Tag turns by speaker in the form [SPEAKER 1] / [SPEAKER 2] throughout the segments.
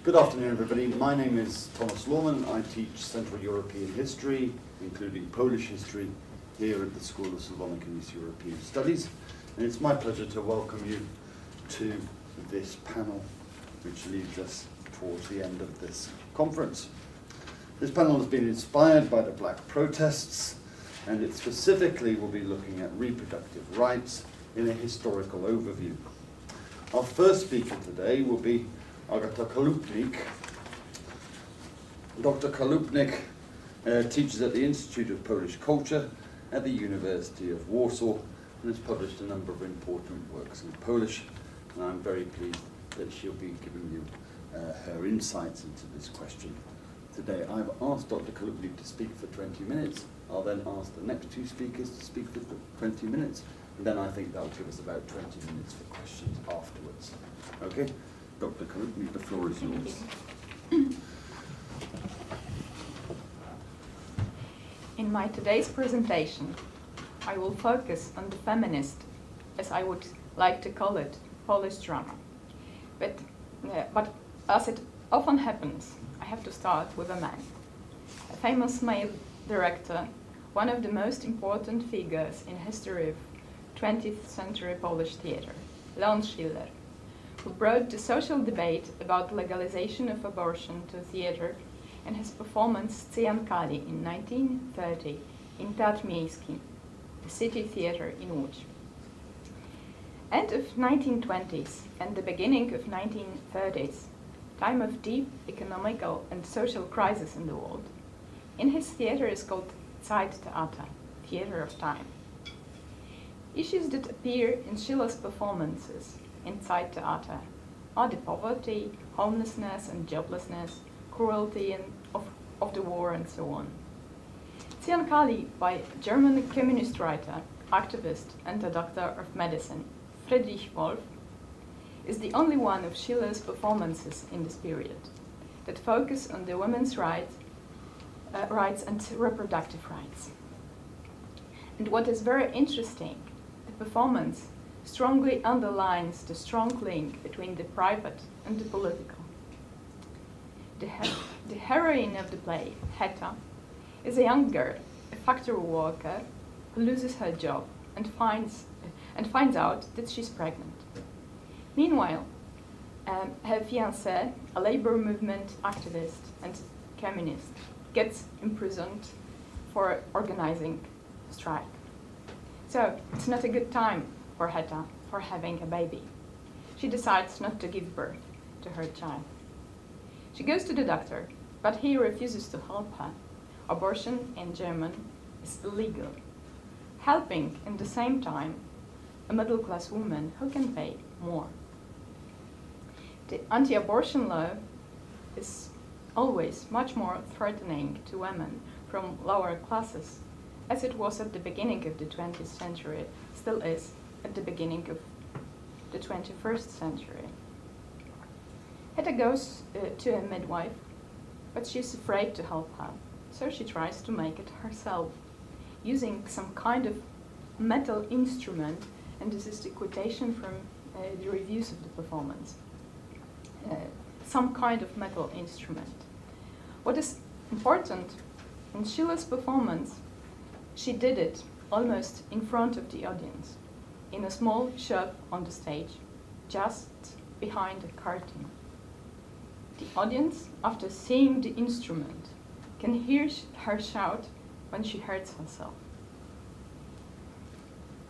[SPEAKER 1] Good afternoon, everybody. My name is Thomas Lorman. I teach Central European history, including Polish history, here at the School of Slavonic and East European Studies. And it's my pleasure to welcome you to this panel, which leads us towards the end of this conference. This panel has been inspired by the Black protests, and it specifically will be looking at reproductive rights in a historical overview. Our first speaker today will be Agata Chałupnik. Dr. Chałupnik teaches at the Institute of Polish Culture at the University of Warsaw and has published a number of important works in Polish, and I'm very pleased that she'll be giving you her insights into this question today. I've asked Dr. Chałupnik to speak for 20 minutes. I'll then ask the next two speakers to speak for 20 minutes, and then I think that'll give us about 20 minutes for questions afterwards. Okay? Dr. Chałupnik, the floor is yours.
[SPEAKER 2] In my today's presentation, I will focus on the feminist, as I would like to call it, Polish drama. But as it often happens, I have to start with a man. A famous male director, one of the most important figures in history of 20th century Polish theater, Leon Schiller, who brought the social debate about legalization of abortion to theater in his performance Cyjankali in 1930 in Teatr Miejski, the city theater in Łódź. End of 1920s and the beginning of 1930s, time of deep economical and social crisis in the world, in his theater is called Zeittheater, theater of time. Issues that appear in Schiller's performances in Zeittheater are the poverty, homelessness and joblessness, cruelty and of the war and so on. Cyjankali by German communist writer, activist and a doctor of medicine, Friedrich Wolf, is the only one of Schiller's performances in this period that focus on the women's rights and reproductive rights. And what is very interesting, the performance strongly underlines the strong link between the private and the political. The heroine of the play, Heta, is a young girl, a factory worker, who loses her job and finds out that she's pregnant. Meanwhile, her fiancé, a labor movement activist and communist, gets imprisoned for organizing a strike. So it's not a good time for Heta for having a baby. She decides not to give birth to her child. She goes to the doctor, but he refuses to help her. Abortion in German is illegal, helping in the same time a middle-class woman who can pay more. The anti-abortion law is always much more threatening to women from lower classes, as it was at the beginning of the 20th century, still is at the beginning of the 21st century. Heta goes to a midwife, but she's afraid to help her, so she tries to make it herself, using some kind of metal instrument, and this is the quotation from the reviews of the performance. Some kind of metal instrument. What is important in Schiller's performance, she did it almost in front of the audience, in a small shop on the stage, just behind a curtain. The audience, after seeing the instrument, can hear her shout when she hurts herself.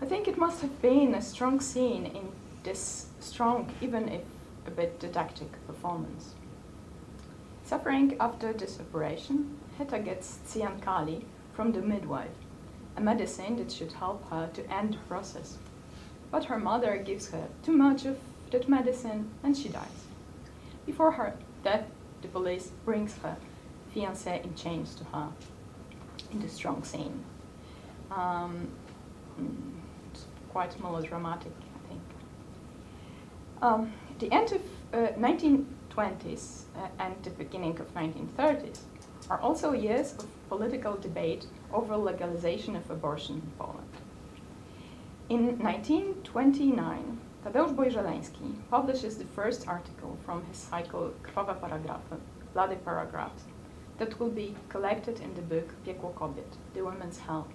[SPEAKER 2] I think it must have been a strong scene in this strong, even if a bit didactic performance. Suffering after this operation, Heta gets Cyjankali from the midwife, a medicine that should help her to end the process. But her mother gives her too much of that medicine and she dies. Before her death, the police brings her fiancé in chains to her in the strong scene. It's quite melodramatic, I think. The end of 1920s and the beginning of 1930s are also years of political debate over legalization of abortion in Poland. In 1929, Tadeusz Bojżeleński publishes the first article from his cycle Krwawe Paragrafy, Bloody Paragraphs, that will be collected in the book Piekło Kobiet, The Women's Hell,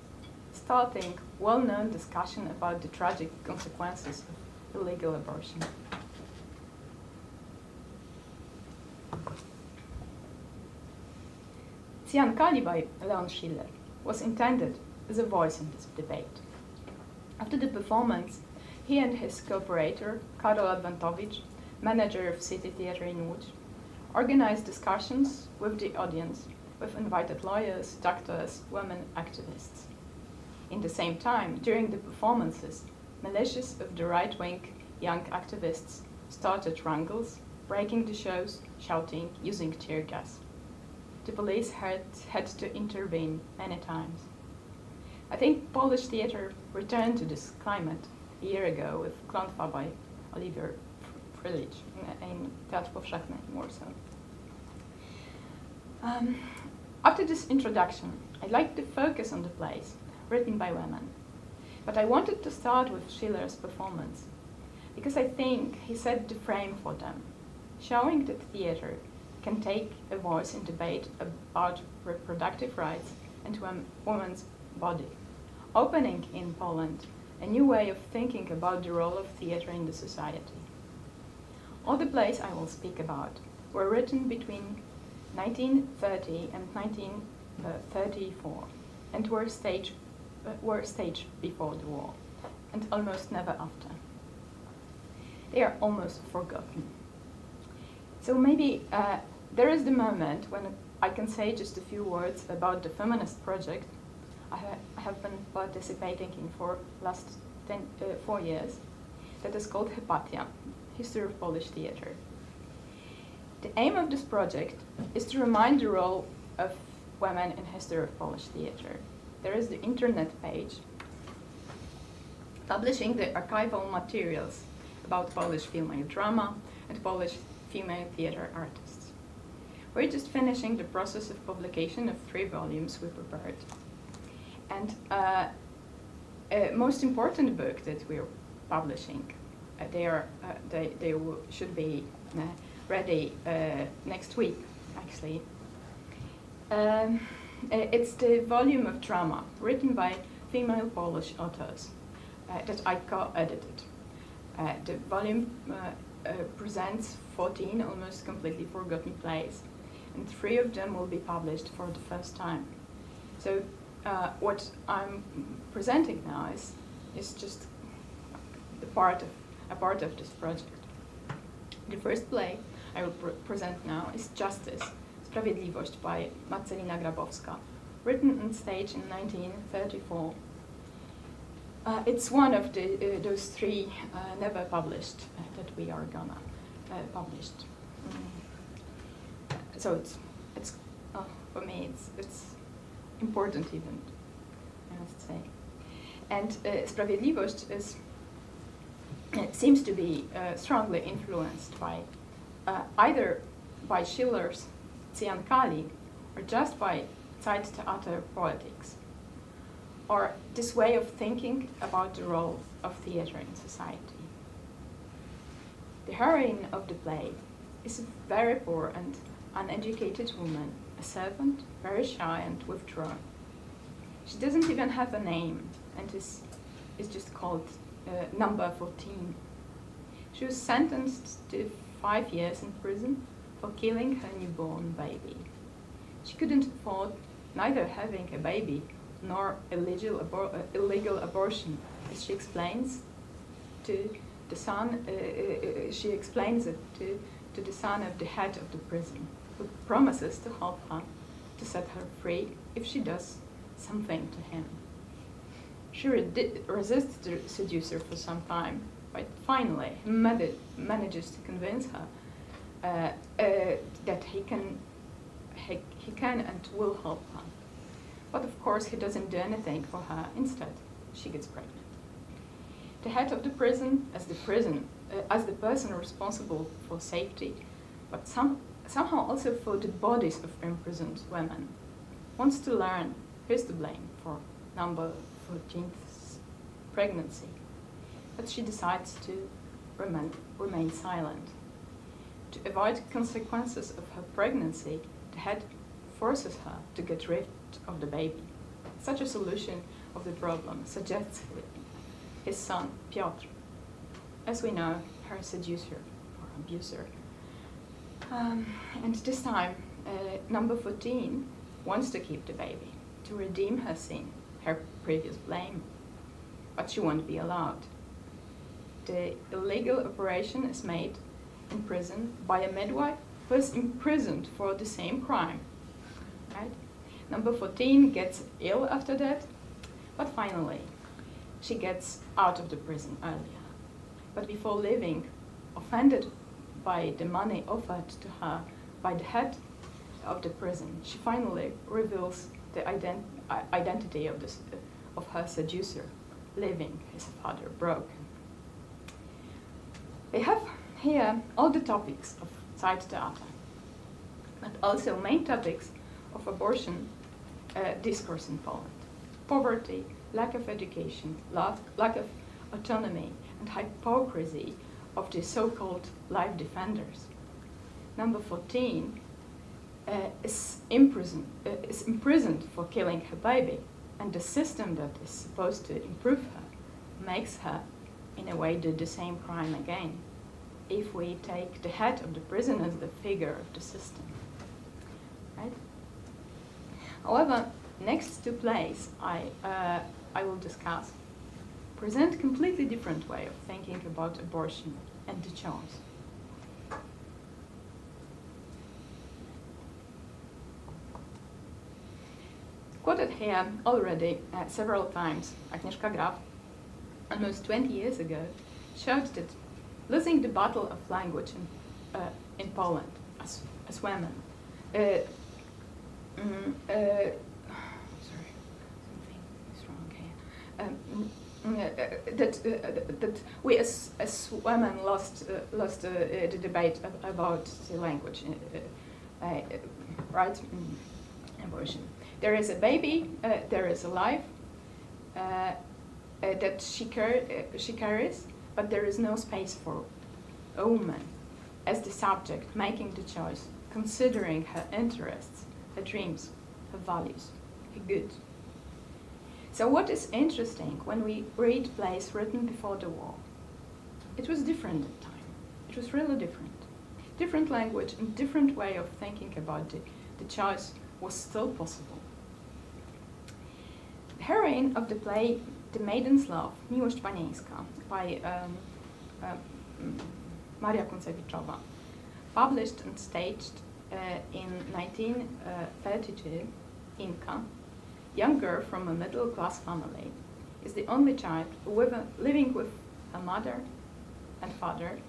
[SPEAKER 2] starting well-known discussion about the tragic consequences of illegal abortion. Cyankali by Leon Schiller was intended as a voice in this debate. After the performance, he and his co-operator, Karol Adwantowicz, manager of City Theatre in Łódź, organized discussions with the audience, with invited lawyers, doctors, women activists. In the same time, during the performances, militias of the right-wing young activists started wrangles, breaking the shows, shouting, using tear gas. The police had to intervene many times. I think Polish theatre returned to this climate a year ago with Klątwa by Oliver Frillich in Teatr Powszechny in Warsaw. After this introduction, I'd like to focus on the plays written by women. But I wanted to start with Schiller's performance, because I think he set the frame for them, showing that theatre can take a voice in debate about reproductive rights and women's body, opening in Poland a new way of thinking about the role of theatre in the society. All the plays I will speak about were written between 1930 and 1934 and were staged before the war and almost never after. They are almost forgotten. So maybe there is the moment when I can say just a few words about the feminist project I have been participating in for last 4 years, that is called Hypatia, History of Polish Theatre. The aim of this project is to remind the role of women in history of Polish theatre. There is the internet page publishing the archival materials about Polish female drama and Polish female theatre artists. We're just finishing the process of publication of 3 volumes we prepared. And most important book that we're publishing, they should be ready next week, actually. It's the volume of drama written by female Polish authors that I co-edited. The volume presents 14 almost completely forgotten plays, and 3 of them will be published for the first time. So what I'm presenting now is just a part of this project. The first play I will present now is Justice, Sprawiedliwość by Marcelina Grabowska, written on stage in 1934. It's one of those 3 never published that we are gonna publish. So it's for me it's important event, I must say. And Sprawiedliwość seems to be strongly influenced by either by Schiller's Cyankali or just by Zeittheater poetics, or this way of thinking about the role of theatre in society. The heroine of the play is a very poor and uneducated woman, a servant, very shy and withdrawn. She doesn't even have a name and is just called number 14. She was sentenced to 5 years in prison for killing her newborn baby. She couldn't afford neither having a baby nor illegal abortion, as she explains to the son. She explains it to the son of the head of the prison, who promises to help her, to set her free if she does something to him. She resists the seducer for some time, but finally he manages to convince her that he can and will help her. But of course he doesn't do anything for her. Instead, she gets pregnant. The head of the prison, as the person responsible for safety, but somehow also for the bodies of imprisoned women, wants to learn who's to blame for number 14's pregnancy. But she decides to remains silent. To avoid consequences of her pregnancy, the head forces her to get rid of the baby. Such a solution of the problem suggests his son, Piotr, as we know, her seducer or abuser. And this time, number 14 wants to keep the baby, to redeem her sin, her previous blame, but she won't be allowed. The illegal operation is made in prison by a midwife who is imprisoned for the same crime. Right? Number 14 gets ill after that, but finally she gets out of the prison earlier. But before leaving, offended by the money offered to her by the head of the prison, she finally reveals the identity of her seducer, leaving his father broken. We have here all the topics of side theater, but also main topics of abortion discourse in Poland: poverty, lack of education, lack of autonomy, and hypocrisy of the so-called life defenders. Number 14 is imprisoned for killing her baby, and the system that is supposed to improve her makes her, in a way, do the same crime again, if we take the head of the prison as the figure of the system. Right? However, next two plays I will discuss present completely different way of thinking about abortion and the choice. Quoted here already several times, Agnieszka Graf, almost 20 years ago, showed that losing the battle of language in Poland as women, sorry, something is wrong here. That we as women lost the debate about the language, right? Abortion. There is a baby, there is a life that she carries, but there is no space for a woman as the subject, making the choice, considering her interests, her dreams, her values, her good. So what is interesting when we read plays written before the war? It was different at the time. It was really different. Different language and different way of thinking about the choice was still possible. The heroine of the play, The Maiden's Love, Miłość Panieńska, by Maria Kuncevičová, published and staged in 1932, Inka, young girl from a middle-class family, is the only child living with her mother and father.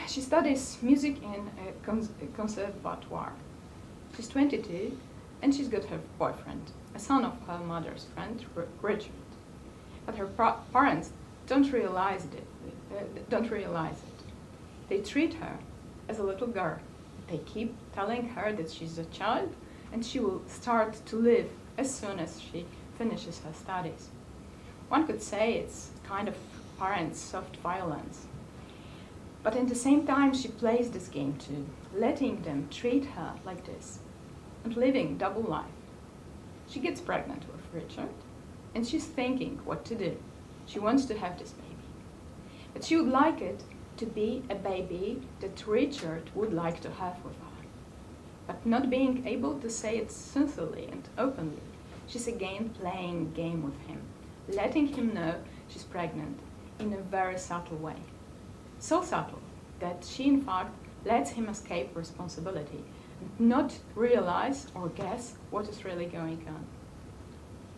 [SPEAKER 2] She studies music in a conservatoire. She's 22, and she's got her boyfriend, a son of her mother's friend, Richard. But her parents don't realize it. They treat her as a little girl. They keep telling her that she's a child and she will start to live as soon as she finishes her studies. One could say it's kind of parents' soft violence. But at the same time, she plays this game too, letting them treat her like this and living double life. She gets pregnant with Richard, and she's thinking what to do. She wants to have this baby. But she would like it to be a baby that Richard would like to have with her. But not being able to say it sincerely and openly, she's again playing a game with him, letting him know she's pregnant in a very subtle way. So subtle that she in fact lets him escape responsibility and not realize or guess what is really going on.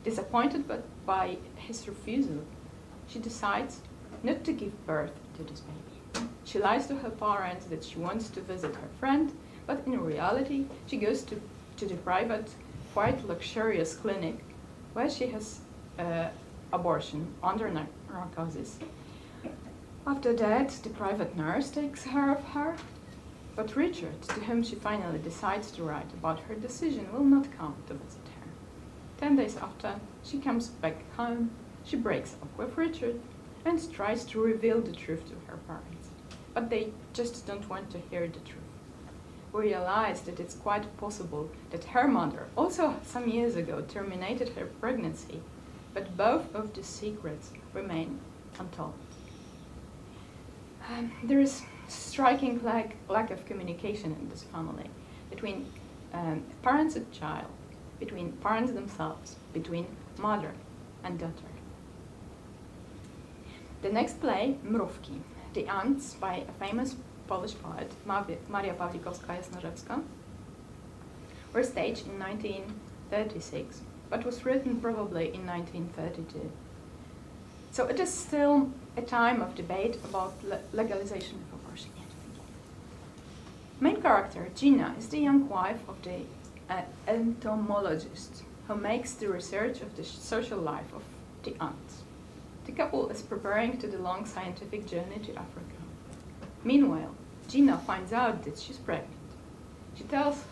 [SPEAKER 2] Disappointed by his refusal, she decides not to give birth to this baby. She lies to her parents that she wants to visit her friend, but in reality she goes to the private, quite luxurious clinic where she has abortion under narcosis. After that, the private nurse takes care of her, but Richard, to whom she finally decides to write about her decision, will not come to visit her. 10 days after, she comes back home, she breaks up with Richard, and tries to reveal the truth to her parents. But they just don't want to hear the truth. We realize that it's quite possible that her mother also some years ago terminated her pregnancy, but both of the secrets remain untold. There is striking lack of communication in this family between parents and child, between parents themselves, between mother and daughter. The next play, Mrówki, The Ants, by a famous Polish poet, Maria Pawlikowska-Jasnorzewska, were staged in 1936, but was written probably in 1932. So it is still a time of debate about legalization of abortion. Main character, Gina, is the young wife of the entomologist who makes the research of the social life of the ants. The couple is preparing to the long scientific journey to Africa. Meanwhile, Gina finds out that she's pregnant. She tells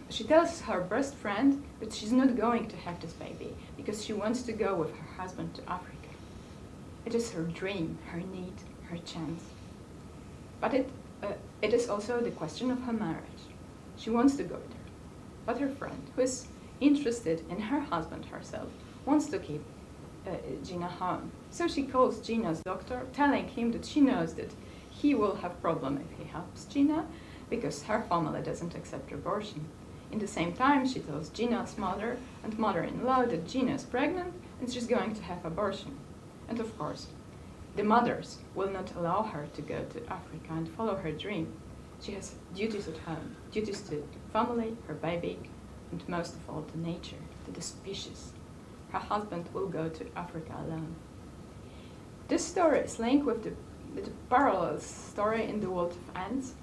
[SPEAKER 2] she tells her best friend that she's not going to have this baby because she wants to go with her husband to Africa. It is her dream, her need, her chance. But it is also the question of her marriage. She wants to go there. But her friend, who is interested in her husband herself, wants to keep Gina home. So she calls Gina's doctor, telling him that she knows that he will have problem if he helps Gina, because her family doesn't accept abortion. In the same time, she tells Gina's mother and mother-in-law that Gina is pregnant and she's going to have abortion. And of course, the mothers will not allow her to go to Africa and follow her dream. She has duties at home, duties to family, her baby, and most of all to nature, to the species. Her husband will go to Africa alone. This story is linked with the parallel story in the world of ants,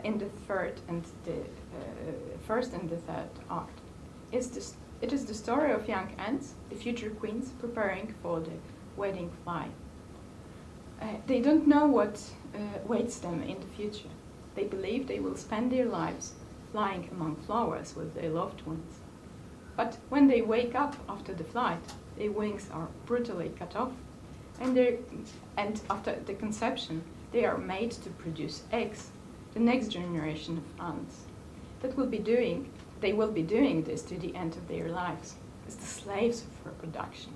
[SPEAKER 2] in the first and the third act. It is the story of young ants, the future queens, preparing for the wedding flight. They don't know what waits them in the future. They believe they will spend their lives flying among flowers with their loved ones. But when they wake up after the flight, their wings are brutally cut off, and after the conception, they are made to produce eggs, the next generation of ants. They will be doing this to the end of their lives, as the slaves of reproduction.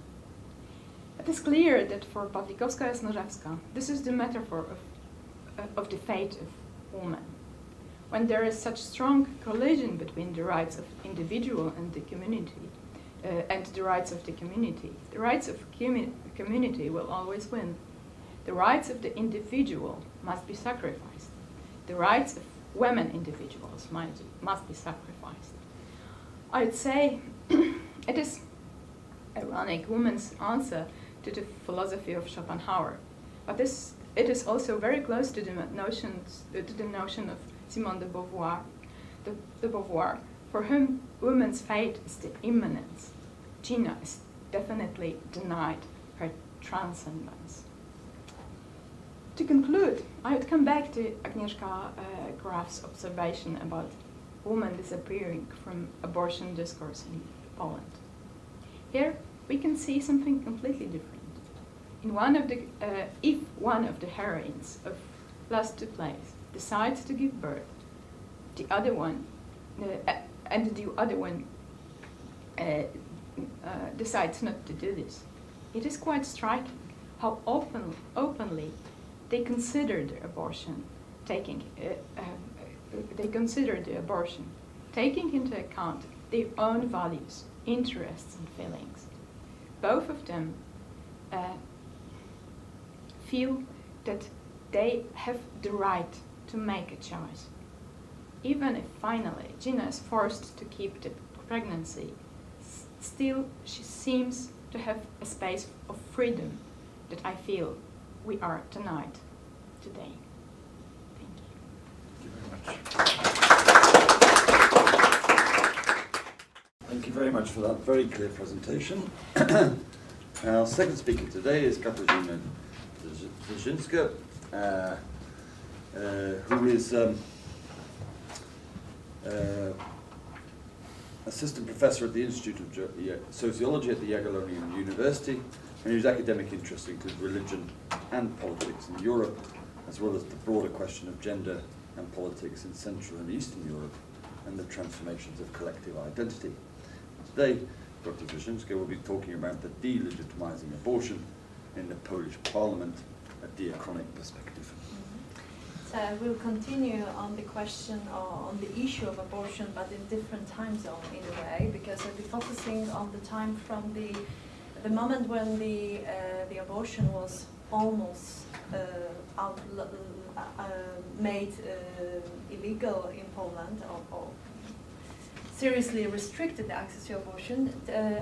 [SPEAKER 2] It is clear that for Pawlikowska-Jasnorzewska, this is the metaphor of the fate of woman. When there is such strong collision between the rights of individual and the community, and the rights of the rights of community will always win. The rights of the individual must be sacrificed. The rights of women individuals must be sacrificed. I'd say it is ironic woman's answer to the philosophy of Schopenhauer, but it is also very close to the notion of Simone de Beauvoir, de Beauvoir, for whom woman's fate is the immanence. Gina is definitely denied her transcendence. To conclude, I would come back to Agnieszka Graf's observation about women disappearing from abortion discourse in Poland. Here we can see something completely different. If one of the heroines of last two plays decides to give birth, the other one decides not to do this. It is quite striking how openly they consider the abortion, taking into account their own values, interests, and feelings. Both of them feel that they have the right to make a choice. Even if finally Gina is forced to keep the pregnancy, still she seems to have a space of freedom that I feel we are denied today. Thank you.
[SPEAKER 1] Thank you very much. Thank you very much for that very clear presentation. Our second speaker today is Katarzyna Zielińska, who is assistant professor at the Institute of Sociology at the Jagiellonian University, and whose academic interests include religion and politics in Europe, as well as the broader question of gender and politics in Central and Eastern Europe, and the transformations of collective identity. Today, Dr. Zielińska will be talking about the delegitimizing abortion in the Polish Parliament, a diachronic perspective.
[SPEAKER 3] So we'll continue on the question or on the issue of abortion, but in different time zone in a way, because I'll be focusing on the time from the moment when the abortion was almost made illegal in Poland, or seriously restricted the access to abortion,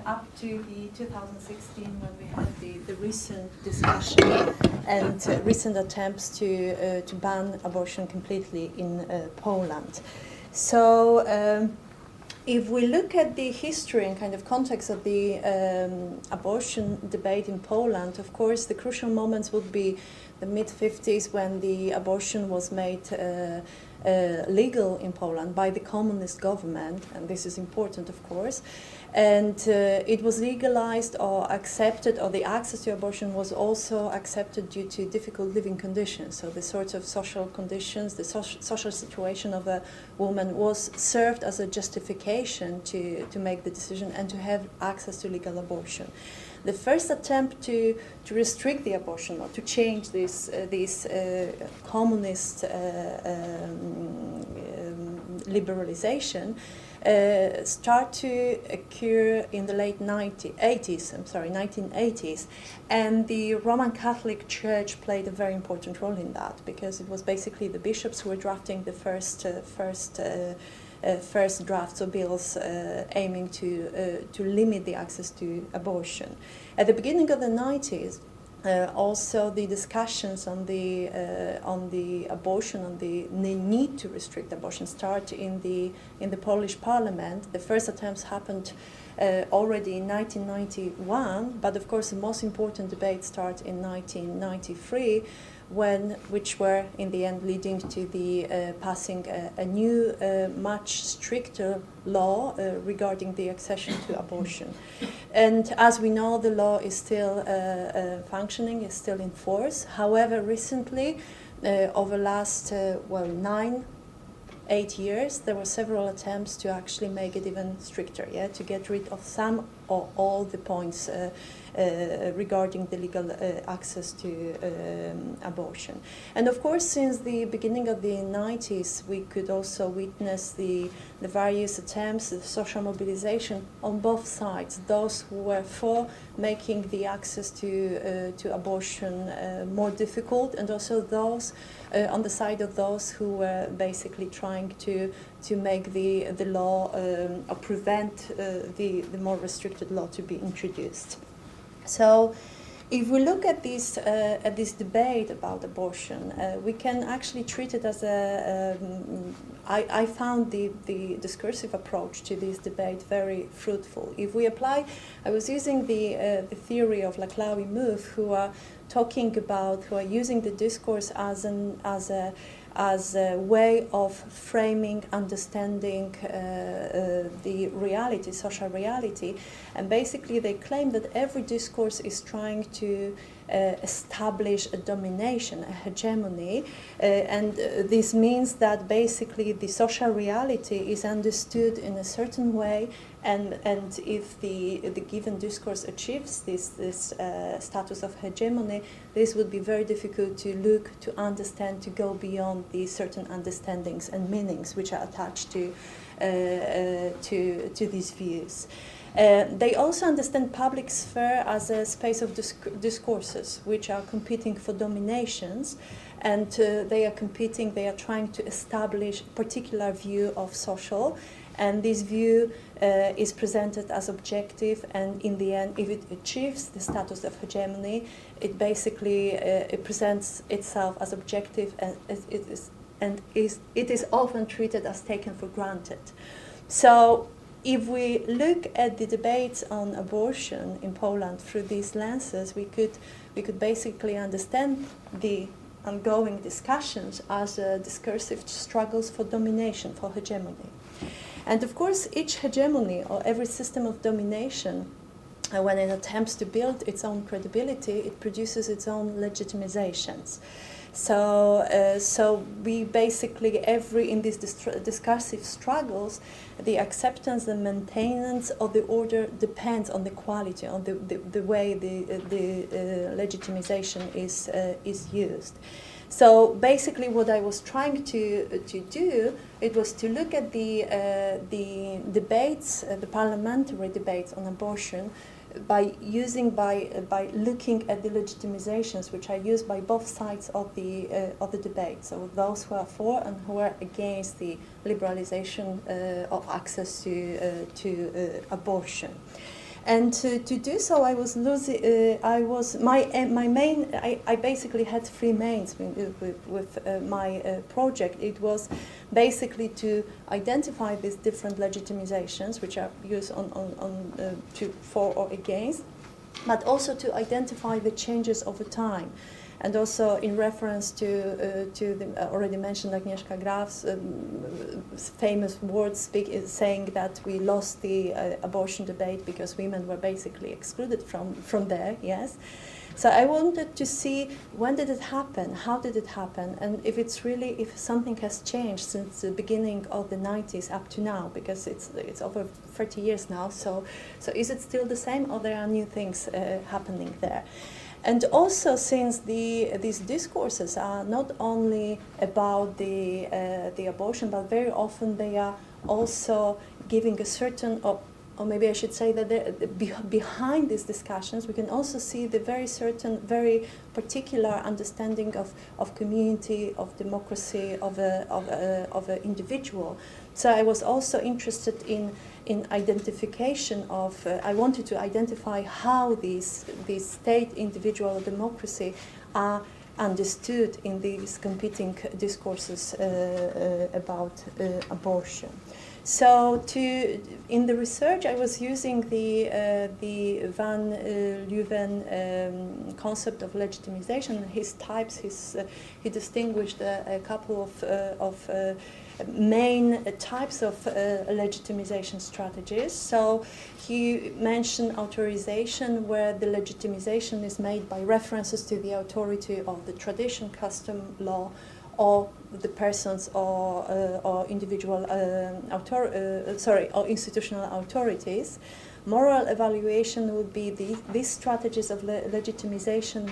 [SPEAKER 3] up to the 2016 when we had the recent discussion and recent attempts to ban abortion completely in Poland. So if we look at the history and kind of context of the abortion debate in Poland, of course the crucial moments would be the mid-50s when the abortion was made legal in Poland by the communist government, and this is important of course, and it was legalized or accepted, or the access to abortion was also accepted due to difficult living conditions. So the sorts of social conditions, the social situation of a woman was served as a justification to make the decision and to have access to legal abortion. The first attempt to restrict the abortion or to change this communist liberalization start to occur in the late 1980s, and the Roman Catholic Church played a very important role in that, because it was basically the bishops who were drafting the first drafts of bills aiming to limit the access to abortion. At the beginning of the 90s, also the discussions on the abortion, on the need to restrict abortion, start in the Polish Parliament. The first attempts happened already in 1991, but of course the most important debates start in 1993, which were in the end leading to the passing a new, much stricter law regarding the accession to abortion. And as we know, the law is still functioning, is still in force. However, recently, over the last 8 years, there were several attempts to actually make it even stricter, to get rid of some or all the points regarding the legal access to abortion. And of course, since the beginning of the 90s, we could also witness the various attempts, the social mobilization on both sides, those who were for making the access to abortion more difficult, and also those on the side of those who were basically trying to make the law or prevent the more restricted law to be introduced. So if we look at this debate about abortion, we can actually treat it as I found the discursive approach to this debate very fruitful. If we apply, I was using the theory of Laclaue Mouffe, who are using the discourse as a way of framing, understanding the reality, social reality, and basically they claim that every discourse is trying to establish a domination, a hegemony, and this means that basically the social reality is understood in a certain way, and if the given discourse achieves this status of hegemony, this would be very difficult to look, to understand, to go beyond the certain understandings and meanings which are attached to these views. They also understand public sphere as a space of discourses which are competing for dominations, and they are trying to establish a particular view of social, and this view is presented as objective, and in the end, if it achieves the status of hegemony, it basically it presents itself as objective, and it is often treated as taken for granted. So if we look at the debates on abortion in Poland through these lenses, we could basically understand the ongoing discussions as discursive struggles for domination, for hegemony. And of course, each hegemony or every system of domination, when it attempts to build its own credibility, it produces its own legitimizations. So we basically, in these discursive struggles, the acceptance and maintenance of the order depends on the quality, on the way the legitimization is used. So basically, what I was trying to do, it was to look at the debates, the parliamentary debates on abortion, by looking at the legitimizations which are used by both sides of the debate. So those who are for and who are against the liberalization of access to abortion. And to do so, I was losing. I basically had three mains with my project. It was basically to identify these different legitimizations, which are used for or against, but also to identify the changes over time. And also in reference to the already mentioned Agnieszka Graf's famous words saying that we lost the abortion debate because women were basically excluded from there, yes. So I wanted to see when did it happen, how did it happen, and if something has changed since the beginning of the 90s up to now, because it's over 30 years now, so is it still the same or there are new things happening there? And also, since these discourses are not only about the abortion, but very often they are also giving a certain, or maybe I should say that behind these discussions, we can also see the very particular understanding of community, of democracy, of an individual. So I was also interested in identification of, I wanted to identify how these state, individual, democracy are understood in these competing discourses about abortion. So in the research, I was using the Van Leeuwen concept of legitimization. His types, he distinguished a couple of main types of legitimization strategies. So he mentioned authorization, where the legitimization is made by references to the authority of the tradition, custom, law, or the persons or individual or institutional authorities. Moral evaluation would be these strategies of legitimization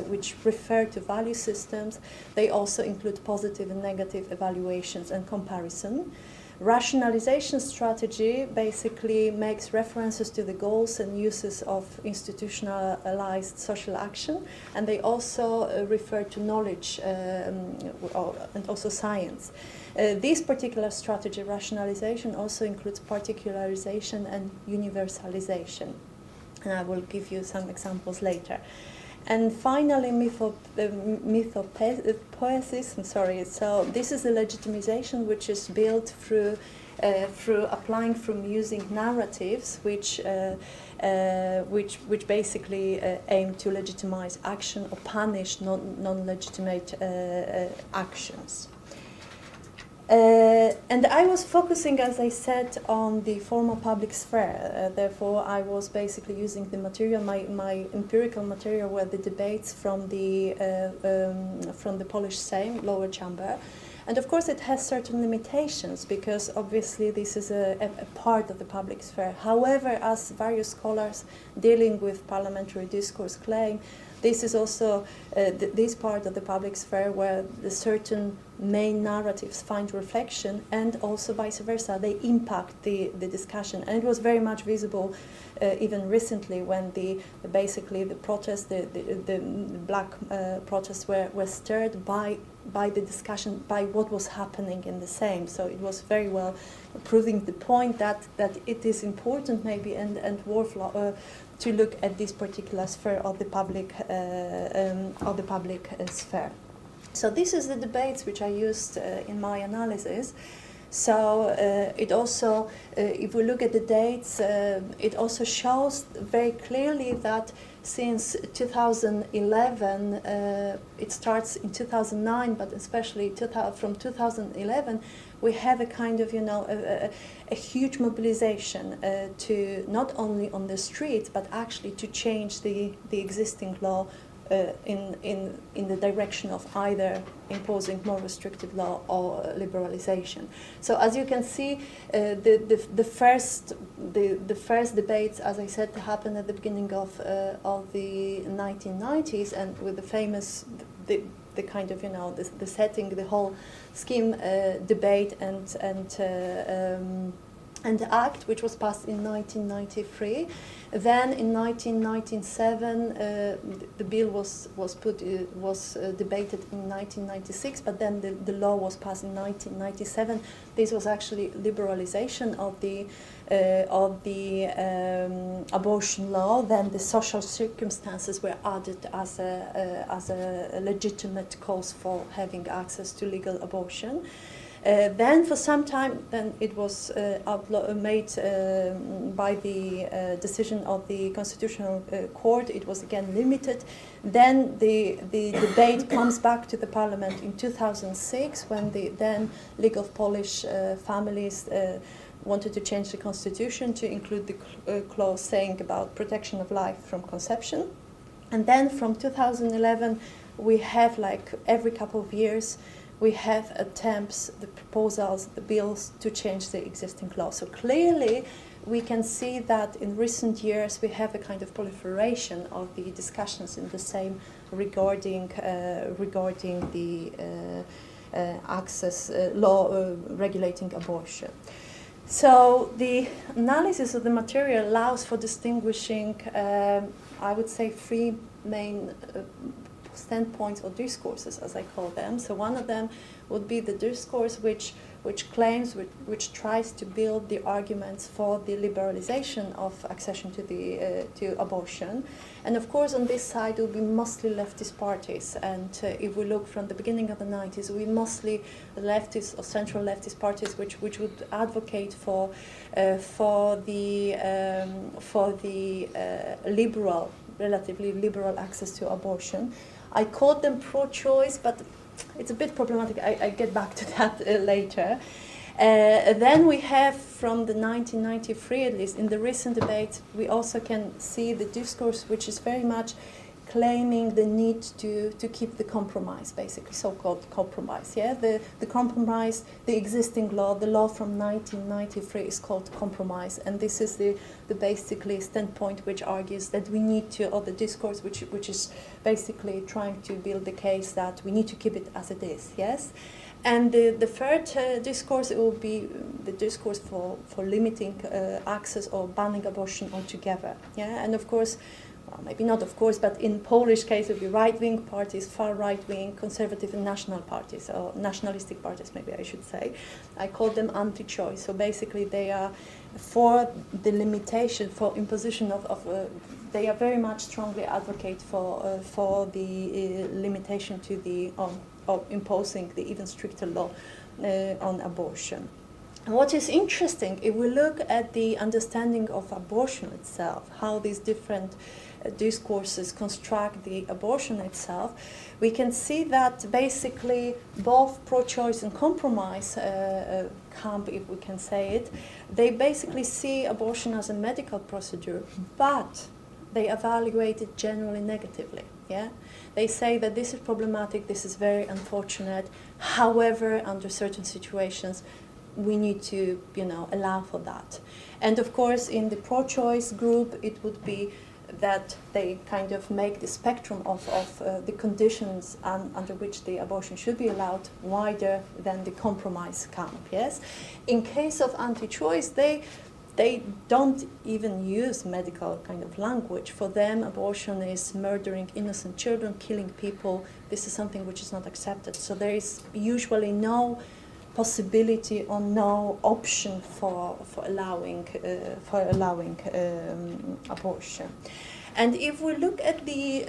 [SPEAKER 3] which refer to value systems. They also include positive and negative evaluations and comparison. Rationalization strategy basically makes references to the goals and uses of institutionalized social action, and they also refer to knowledge and also science. This particular strategy, rationalization, also includes particularization and universalization. And I will give you some examples later. And finally, mythopoesis. So this is a legitimization which is built through applying from using narratives which basically aim to legitimize action or punish non-legitimate actions. And I was focusing, as I said, on the formal public sphere. Therefore, I was basically using the material, my empirical material, were the debates from the Polish Sejm, lower chamber. And of course, it has certain limitations because obviously this is a part of the public sphere. However, as various scholars dealing with parliamentary discourse claim, this is also this part of the public sphere where the certain main narratives find reflection, and also vice versa, they impact the discussion. And it was very much visible even recently when basically the protests, the black protests were stirred by the discussion, by what was happening in the Sejm. So it was very well proving the point that it is important maybe and worth to look at this particular sphere of the public sphere. So this is the debates which I used in my analysis. So it also, if we look at the dates, it also shows very clearly that since 2011, it starts in 2009, but especially from 2011, we have a kind of, a huge mobilization to not only on the streets, but actually to change the existing law in the direction of either imposing more restrictive law or liberalization. So as you can see, the first debates, as I said, happened at the beginning of the 1990s, and with the famous the kind of the setting, the whole scheme debate and the act, which was passed in 1993. Then in 1997, the bill was debated in 1996, but then the law was passed in 1997. This was actually liberalization of the abortion law. Then the social circumstances were added as a legitimate cause for having access to legal abortion. Then for some time, then it was made by the decision of the Constitutional Court. It was again limited. Then the debate comes back to the Parliament in 2006, when the then League of Polish Families wanted to change the constitution to include the clause saying about protection of life from conception. And then from 2011, we have, like every couple of years, we have attempts, the proposals, the bills to change the existing law. So clearly, we can see that in recent years we have a kind of proliferation of the discussions in the Sejm regarding the access law regulating abortion. So the analysis of the material allows for distinguishing, I would say, three main standpoints or discourses, as I call them. So one of them would be the discourse which claims, which tries to build the arguments for the liberalization of accession to abortion. And of course, on this side, it will be mostly leftist parties. And if we look from the beginning of the 90s, we mostly leftist or central leftist parties which would advocate for the relatively liberal access to abortion. I called them pro-choice, but it's a bit problematic. I get back to that later. Then we have, from the 1993 at least, in the recent debate, we also can see the discourse which is very much claiming the need to keep the compromise, basically, so-called compromise. Yeah, the compromise, the existing law, the law from 1993 is called compromise, and this is the basically standpoint which argues that we need to, or the discourse which is basically trying to build the case that we need to keep it as it is. Yes. And the third discourse, it will be the discourse for limiting access or banning abortion altogether. Yeah, and of course, well, maybe not of course, but in Polish case it will be right-wing parties, far right-wing, conservative and national parties, or nationalistic parties maybe I should say. I call them anti-choice. So basically they are for the limitation, for imposition of they are very much strongly advocate for the limitation to the of imposing the even stricter law on abortion. And what is interesting, if we look at the understanding of abortion itself, how these different discourses construct the abortion itself, we can see that basically both pro-choice and compromise camp, if we can say it, they basically see abortion as a medical procedure, but they evaluate it generally negatively. Yeah, they say that this is problematic, this is very unfortunate. However, under certain situations, we need to, allow for that. And of course, in the pro-choice group, it would be that they kind of make the spectrum of the conditions under which the abortion should be allowed wider than the compromise camp. Yes, in case of anti-choice, they don't even use medical kind of language. For them, abortion is murdering innocent children, killing people. This is something which is not accepted. So there is usually no possibility or no option for allowing abortion. And if we look at the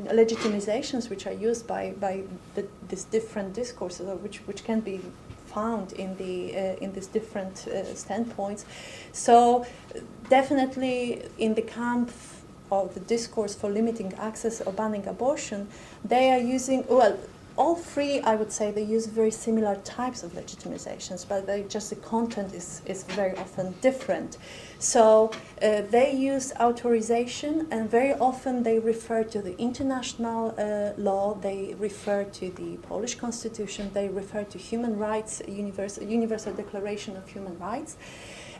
[SPEAKER 3] legitimizations which are used by these different discourses, which can be found in these different standpoints. So definitely in the camp of the discourse for limiting access or banning abortion, they are using, well, all three, I would say, they use very similar types of legitimizations, but just the content is very often different. So they use authorization, and very often they refer to the international law, they refer to the Polish constitution, they refer to human rights, Universal Declaration of Human Rights.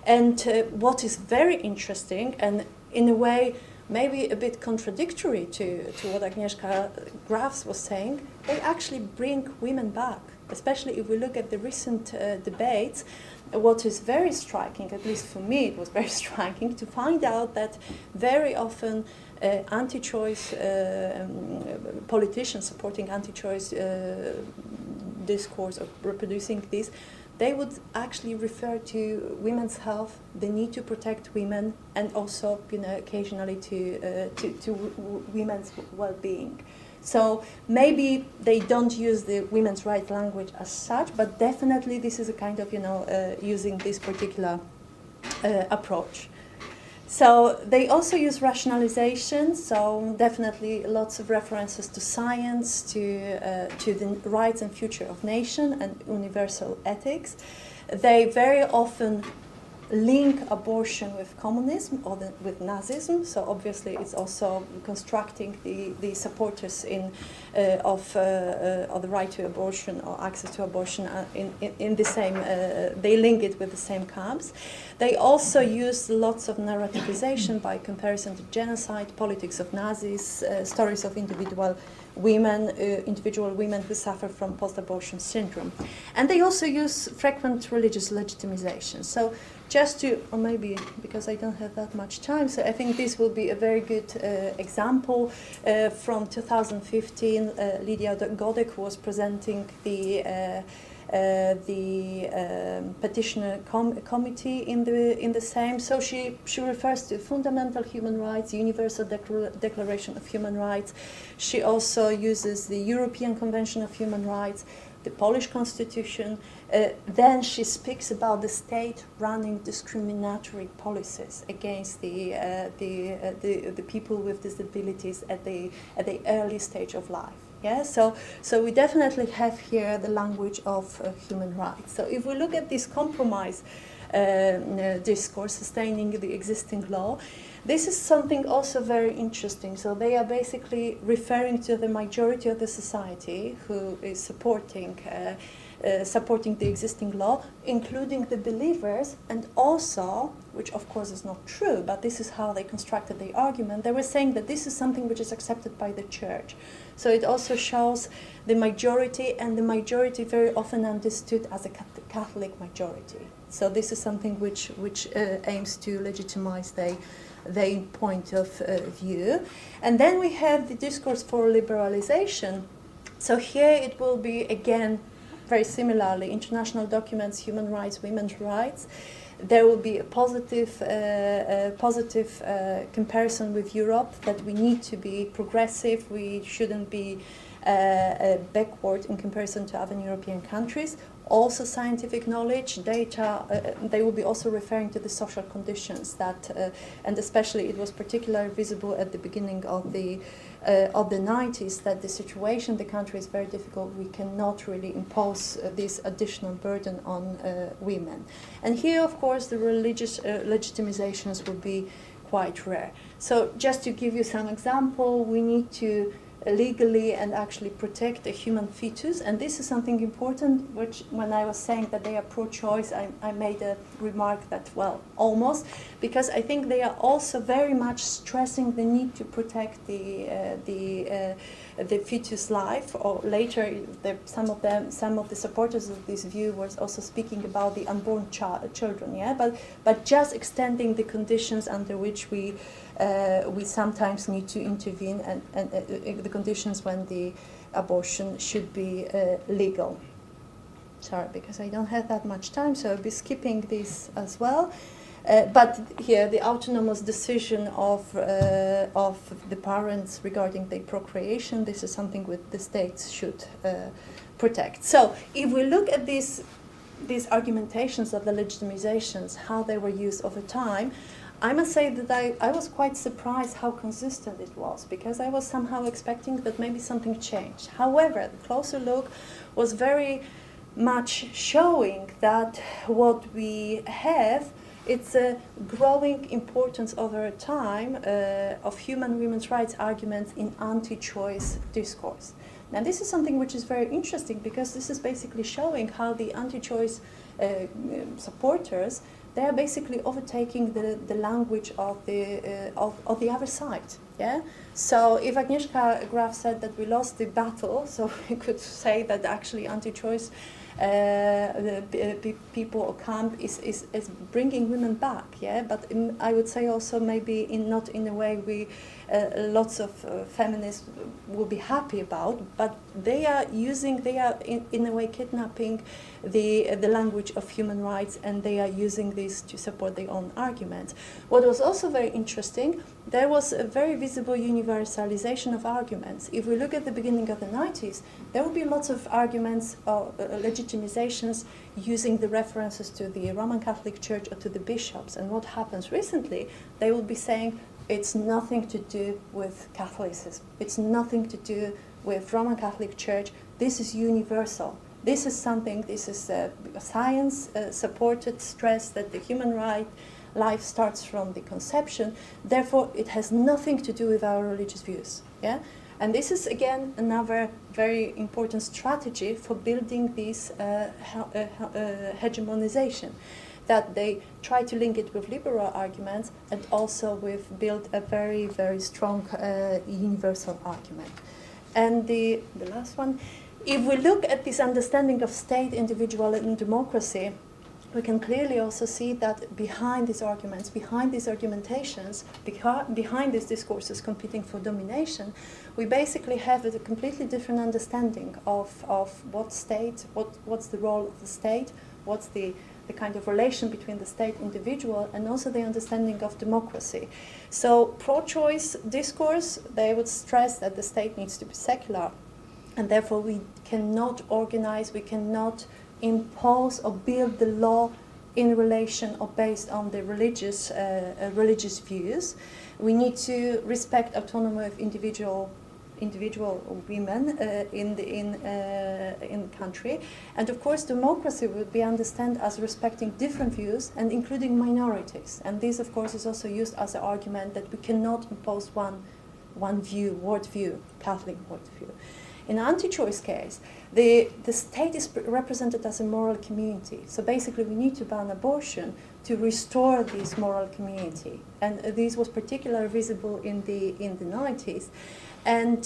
[SPEAKER 3] And what is very interesting, and in a way maybe a bit contradictory to what Agnieszka Grafs was saying, they actually bring women back, especially if we look at the recent debates. What is very striking, at least for me it was very striking, to find out that very often anti-choice politicians supporting anti-choice discourse or reproducing this, they would actually refer to women's health, the need to protect women, and also, occasionally to women's well-being. So maybe they don't use the women's rights language as such, but definitely this is a kind of, using this particular approach. So they also use rationalization, so definitely lots of references to science, to the rights and future of nation and universal ethics. They very often link abortion with communism or with Nazism, so obviously it's also constructing the supporters of the right to abortion or access to abortion in the same, they link it with the same camps. They also use lots of narrativization by comparison to genocide, politics of Nazis, stories of individual women who suffer from post-abortion syndrome. And they also use frequent religious legitimization. So just to, or maybe because I don't have that much time, so I think this will be a very good example. From 2015, Lydia Godek, who was presenting the petitioner committee in the Sejm. So she refers to fundamental human rights, Universal Declaration of Human Rights. She also uses the European Convention of Human Rights, the Polish Constitution. Then she speaks about the state running discriminatory policies against the people with disabilities at the early stage of life. Yeah, so we definitely have here the language of human rights. So if we look at this compromise discourse sustaining the existing law, this is something also very interesting. So they are basically referring to the majority of the society who is supporting the existing law, including the believers, and also, which of course is not true, but this is how they constructed the argument, they were saying that this is something which is accepted by the church. So it also shows the majority, and the majority very often understood as a Catholic majority. So this is something which aims to legitimize their point of view. And then we have the discourse for liberalization. So here it will be, again, very similarly, international documents, human rights, women's rights. There will be a positive comparison with Europe, that we need to be progressive, we shouldn't be backward in comparison to other European countries. Also scientific knowledge, data, they will be also referring to the social conditions that, and especially it was particularly visible at the beginning of the 90s, that the situation in the country is very difficult. We cannot really impose this additional burden on women. And here, of course, the religious legitimizations will be quite rare. So just to give you some example, we need to legally and actually protect a human fetus, and this is something important, which when I was saying that they are pro-choice, I made a remark that, well, almost, because I think they are also very much stressing the need to protect the fetus life, or later some of the supporters of this view was also speaking about the unborn children, yeah, but just extending the conditions under which we sometimes need to intervene, and the conditions when the abortion should be legal. Sorry, because I don't have that much time, so I'll be skipping this as well. But here, the autonomous decision of the parents regarding their procreation, this is something that the states should protect. So if we look at this
[SPEAKER 4] these argumentations of the legitimizations, how they were used over time, I must say that I was quite surprised how consistent it was, because I was somehow expecting that maybe something changed. However, the closer look was very much showing that what we have, it's a growing importance over time of human women's rights arguments in anti-choice discourse. Now this is something which is very interesting, because this is basically showing how the anti-choice supporters, they are basically overtaking the language of the other side. Yeah. So if Agnieszka Graf said that we lost the battle, so we could say that actually anti-choice people or camp is bringing women back. Yeah. But I would say also maybe not in a way we lots of feminists will be happy about, but they are in a way kidnapping the language of human rights, and they are using this to support their own arguments. What was also very interesting, there was a very visible universalization of arguments. If we look at the beginning of the 90s, there will be lots of arguments or legitimizations using the references to the Roman Catholic Church or to the bishops. And what happens recently, they will be saying it's nothing to do with Catholicism. It's nothing to do with Roman Catholic Church. This is universal. This is something, this is science-supported stress that the human life starts from the conception. Therefore, it has nothing to do with our religious views. Yeah? And this is, again, another very important strategy for building this hegemonization, that they try to link it with liberal arguments and also with build a very, very strong universal argument. And the last one, if we look at this understanding of state, individual, and democracy, we can clearly also see that behind these arguments, behind these argumentations, behind these discourses competing for domination, we basically have a completely different understanding of what state, what's the role of the state, what's the kind of relation between the state individual, and also the understanding of democracy. So pro-choice discourse, they would stress that the state needs to be secular, and therefore we cannot organize, we cannot impose or build the law in relation or based on the religious views. We need to respect autonomy of individual women in the country, and of course democracy would be understood as respecting different views and including minorities. And this, of course, is also used as an argument that we cannot impose one view, worldview, Catholic worldview. In an anti-choice case, the state is represented as a moral community. So basically, we need to ban abortion to restore this moral community, and this was particularly visible in the 90s. And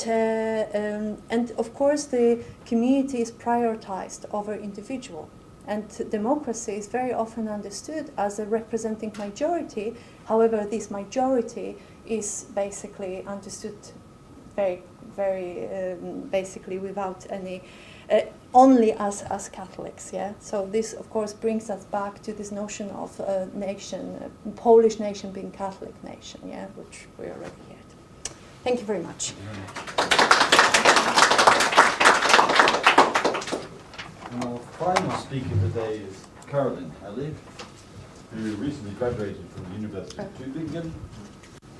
[SPEAKER 4] of course, the community is prioritized over individual. And democracy is very often understood as a representing majority. However, this majority is basically understood very basically without any, only as Catholics. Yeah. So this, of course, brings us back to this notion of nation, Polish nation being Catholic nation. Yeah, which we already had. Thank you very much.
[SPEAKER 1] Our final speaker today is Carolin, who recently graduated from the University of Tübingen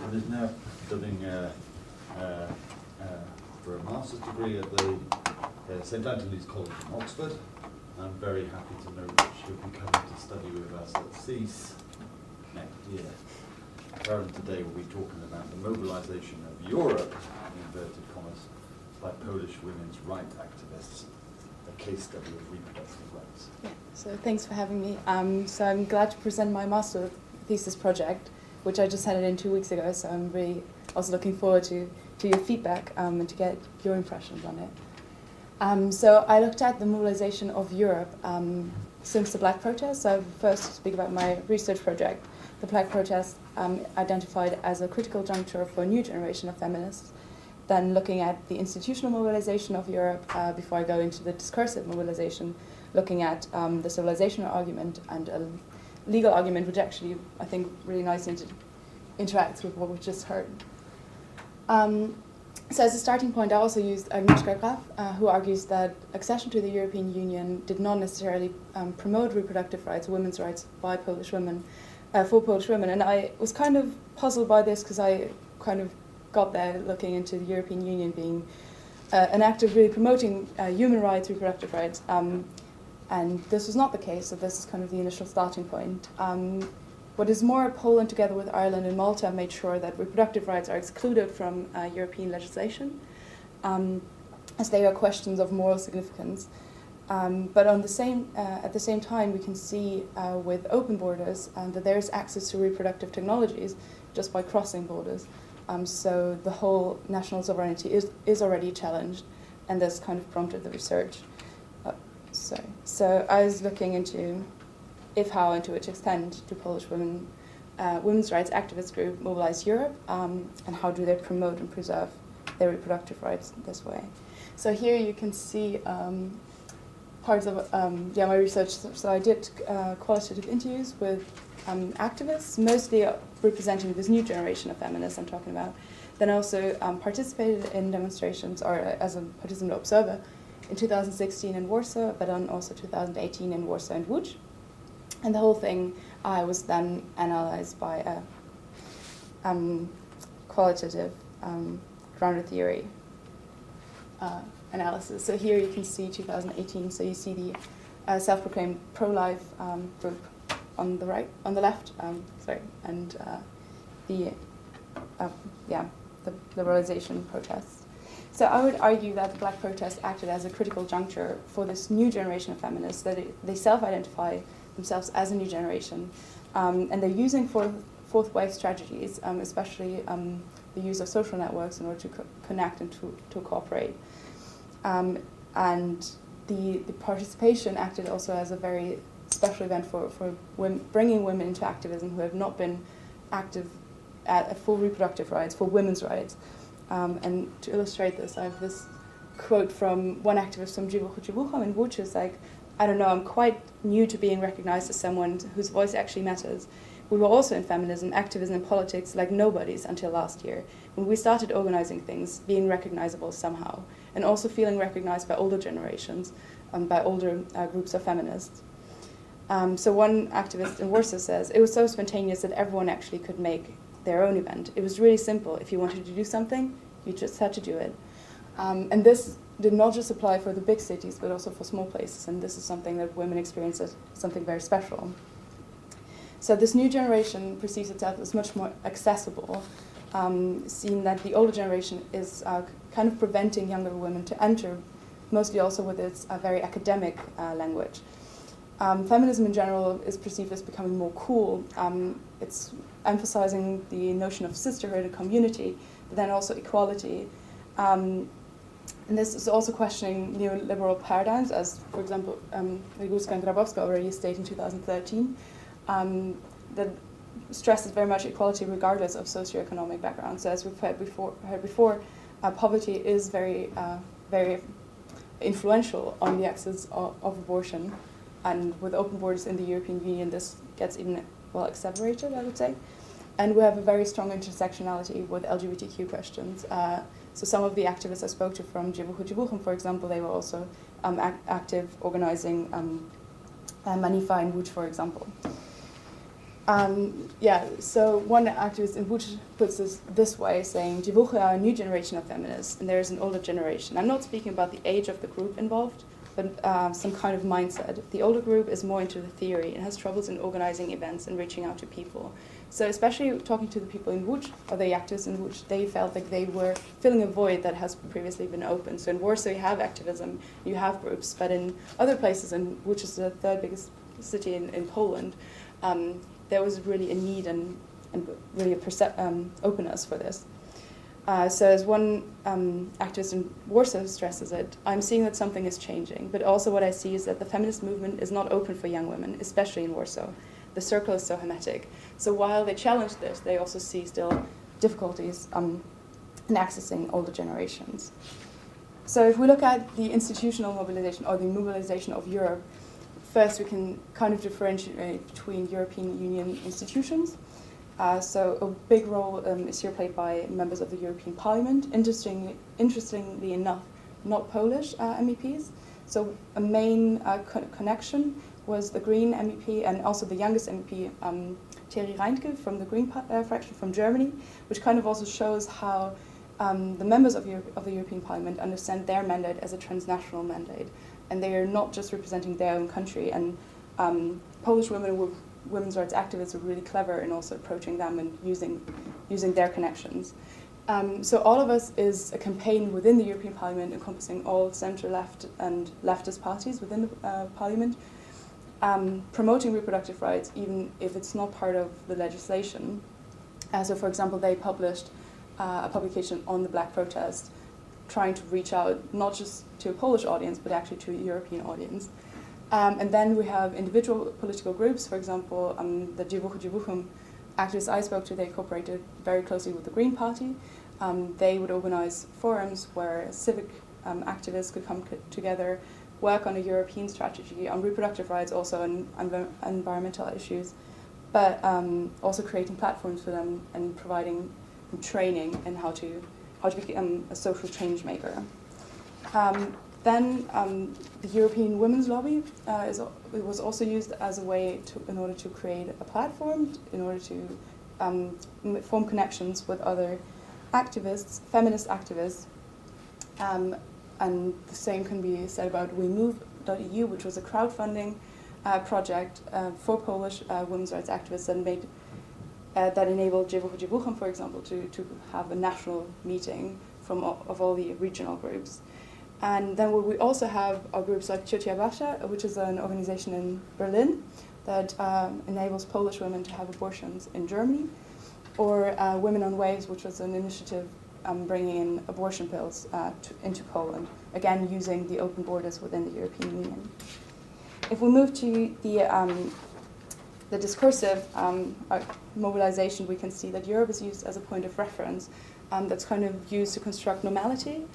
[SPEAKER 1] and is now studying for a master's degree at the St. Antony's College in Oxford. I'm very happy to know that she'll be coming to study with us at CEAS next year. Carolin today will be talking about the mobilization of Europe, in inverted commas, by Polish women's rights activists, a case study of reproductive rights.
[SPEAKER 5] Yeah, so thanks for having me. So I'm glad to present my master thesis project, which I just handed in 2 weeks ago, so I'm really also looking forward to your feedback and to get your impressions on it. So I looked at the mobilization of Europe since the Black Protest. So first to speak about my research project. The Black Protest identified as a critical juncture for a new generation of feminists. Then looking at the institutional mobilization of Europe, before I go into the discursive mobilization, looking at the civilizational argument and a legal argument, which actually I think really nicely interacts with what we just heard. So as a starting point, I also used Agata Chałupnik, who argues that accession to the European Union did not necessarily promote reproductive rights, women's rights by Polish women, for Polish women. And I was kind of puzzled by this because I kind of got there looking into the European Union being an act of really promoting human rights, reproductive rights. And this was not the case, so this is kind of the initial starting point. What is more, Poland, together with Ireland and Malta, made sure that reproductive rights are excluded from European legislation, as they are questions of moral significance. But at the same time, we can see with open borders that there is access to reproductive technologies just by crossing borders. So the whole national sovereignty is already challenged, and this kind of prompted the research. So I was looking into how and to which extent do Polish women's rights activist group Mobilize Europe, and how do they promote and preserve their reproductive rights this way. So here you can see parts of my research. So I did qualitative interviews with activists, mostly representing this new generation of feminists I'm talking about. Then I also participated in demonstrations, or as a participant observer, in 2016 in Warsaw, but then also 2018 in Warsaw and Łódź. And the whole thing was then analyzed by a qualitative grounded theory analysis. So here you can see 2018. So you see the self-proclaimed pro-life group on the right, on the left. And the liberalization protests. So I would argue that the Black protests acted as a critical juncture for this new generation of feminists, that they self-identify themselves as a new generation, and they're using fourth wave strategies, especially the use of social networks in order to connect and to cooperate. And the participation acted also as a very special event for women, bringing women into activism who have not been active at full reproductive rights, for women's rights. And to illustrate this, I have this quote from one activist from Dziewucha in Łódź, is like, I don't know, I'm quite new to being recognized as someone whose voice actually matters. We were also in feminism, activism, and politics like nobodies until last year, when we started organizing things, being recognizable somehow, and also feeling recognized by older generations, by older groups of feminists. So one activist in Warsaw says, it was so spontaneous that everyone actually could make their own event. It was really simple. If you wanted to do something, you just had to do it. And this did not just apply for the big cities, but also for small places. And this is something that women experience as something very special. So this new generation perceives itself as much more accessible, seeing that the older generation is kind of preventing younger women to enter, mostly also with its very academic language. Feminism in general is perceived as becoming more cool. It's emphasizing the notion of sisterhood and community, but then also equality. And this is also questioning neoliberal paradigms, as, for example, Reguska and Grabowska already stated in 2013, that stresses very much equality regardless of socioeconomic background. So as we've heard before, poverty is very influential on the access of abortion. And with open borders in the European Union, this gets even accelerated, I would say. And we have a very strong intersectionality with LGBTQ questions. So some of the activists I spoke to from Dziewucha, for example, they were also active organizing Manifa in Łódź, for example. So one activist in Łódź puts this way, saying, Dziewucha are a new generation of feminists, and there is an older generation. I'm not speaking about the age of the group involved, but some kind of mindset. The older group is more into the theory and has troubles in organizing events and reaching out to people. So especially talking to the people in Łódź, or the activists in Łódź, they felt like they were filling a void that has previously been open. So in Warsaw you have activism, you have groups, but in other places, and Łódź is the third biggest city in Poland, there was really a need and really a openness for this. So as one activist in Warsaw stresses it, I'm seeing that something is changing, but also what I see is that the feminist movement is not open for young women, especially in Warsaw. The circle is so hermetic. So while they challenge this, they also see still difficulties in accessing older generations. So if we look at the institutional mobilization, or the mobilization of Europe, first we can kind of differentiate between European Union institutions. So a big role is here played by members of the European Parliament. Interestingly enough, not Polish MEPs. So a main connection was the Green MEP and also the youngest MEP, Thierry Reintke from the Green fraction from Germany, which kind of also shows how the members of the European Parliament understand their mandate as a transnational mandate. And they are not just representing their own country. And Polish women's rights activists are really clever in also approaching them and using their connections. So All of Us is a campaign within the European Parliament encompassing all centre-left and leftist parties within the Parliament, promoting reproductive rights even if it's not part of the legislation. So for example, they published a publication on the Black protest, trying to reach out not just to a Polish audience, but actually to a European audience. And then we have individual political groups, for example, the Dziewuchy activists I spoke to, they cooperated very closely with the Green Party. They would organize forums where civic activists could come together, work on a European strategy on reproductive rights, also on environmental issues, but also creating platforms for them and providing training in how to become a social change maker. Then the European Women's Lobby was also used as a way in order to create a platform, in order to form connections with other activists, feminist activists. And the same can be said about WeMove.eu, which was a crowdfunding project for Polish women's rights activists that enabled Dziewuchy, for example, to have a national meeting of all the regional groups. And then we also have our groups like Ciocia Basia, which is an organization in Berlin that enables Polish women to have abortions in Germany, or Women on Waves, which was an initiative bringing in abortion pills into Poland, again using the open borders within the European Union. If we move to the discursive mobilization, we can see that Europe is used as a point of reference that's kind of used to construct normality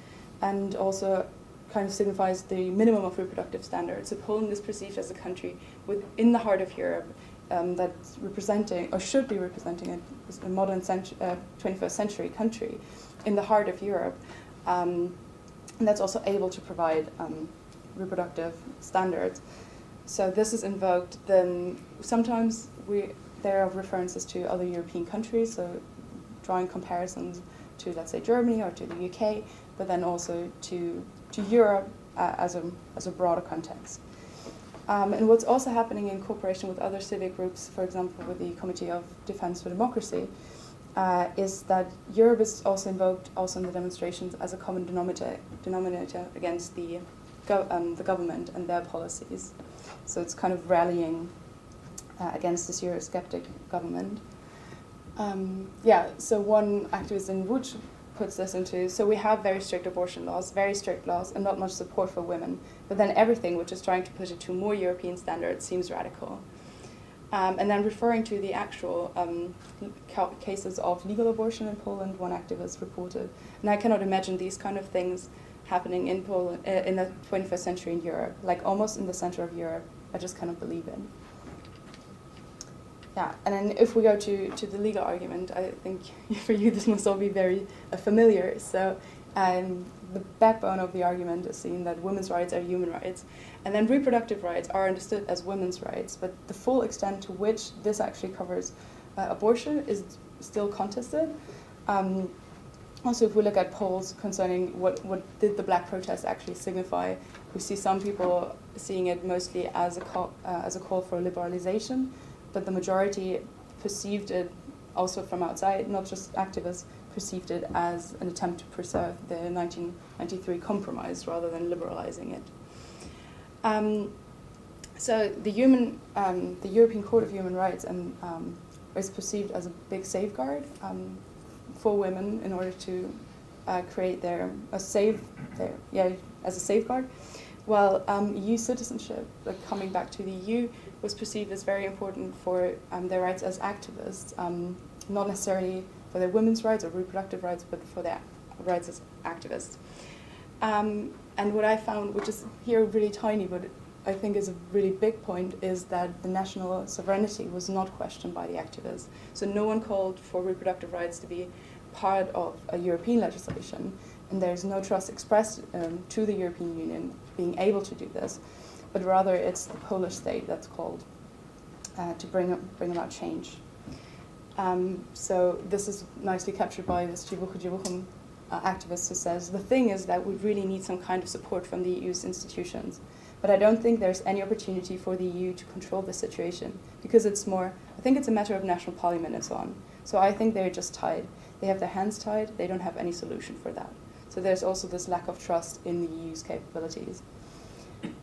[SPEAKER 5] and also kind of signifies the minimum of reproductive standards. So Poland is perceived as a country within the heart of Europe that's representing, or should be representing, a modern 21st century country in the heart of Europe, and that's also able to provide reproductive standards. So this is invoked. Then sometimes there are references to other European countries, so drawing comparisons to, let's say, Germany or to the UK, but then also to Europe as a broader context. And what's also happening in cooperation with other civic groups, for example, with the Committee of Defense for Democracy, is that Europe is also invoked also in the demonstrations as a common denominator against the government and their policies. So it's kind of rallying against this Eurosceptic government. So one activist in Łódź puts this into, so we have very strict abortion laws, very strict laws, and not much support for women. But then everything which is trying to push it to more European standards seems radical. And then referring to the actual cases of legal abortion in Poland, one activist reported, and I cannot imagine these kind of things happening in Poland in the 21st century in Europe, like almost in the center of Europe. I just cannot believe it. Yeah, and then if we go to the legal argument, I think for you this must all be very familiar. So the backbone of the argument is seen that women's rights are human rights, and then reproductive rights are understood as women's rights, but the full extent to which this actually covers abortion is still contested. Also, if we look at polls concerning what did the Black protest actually signify, we see some people seeing it mostly as a call for liberalization, but the majority perceived it also from outside, not just activists, perceived it as an attempt to preserve the 1993 compromise rather than liberalizing it. So the European Court of Human Rights is perceived as a big safeguard for women in order to create as a safeguard. While EU citizenship, like coming back to the EU, was perceived as very important for their rights as activists, not necessarily for their women's rights or reproductive rights, but for their rights as activists. And what I found, which is here really tiny, but I think is a really big point is that the national sovereignty was not questioned by the activists. So no one called for reproductive rights to be part of a European legislation, and there's no trust expressed to the European Union being able to do this, but rather it's the Polish state that's called to bring about change. So this is nicely captured by this Dziewuchy activist who says, the thing is that we really need some kind of support from the EU's institutions. But I don't think there's any opportunity for the EU to control the situation, because it's more, I think it's a matter of national parliament and so on. So I think they're just tied. They have their hands tied, they don't have any solution for that. So there's also this lack of trust in the EU's capabilities.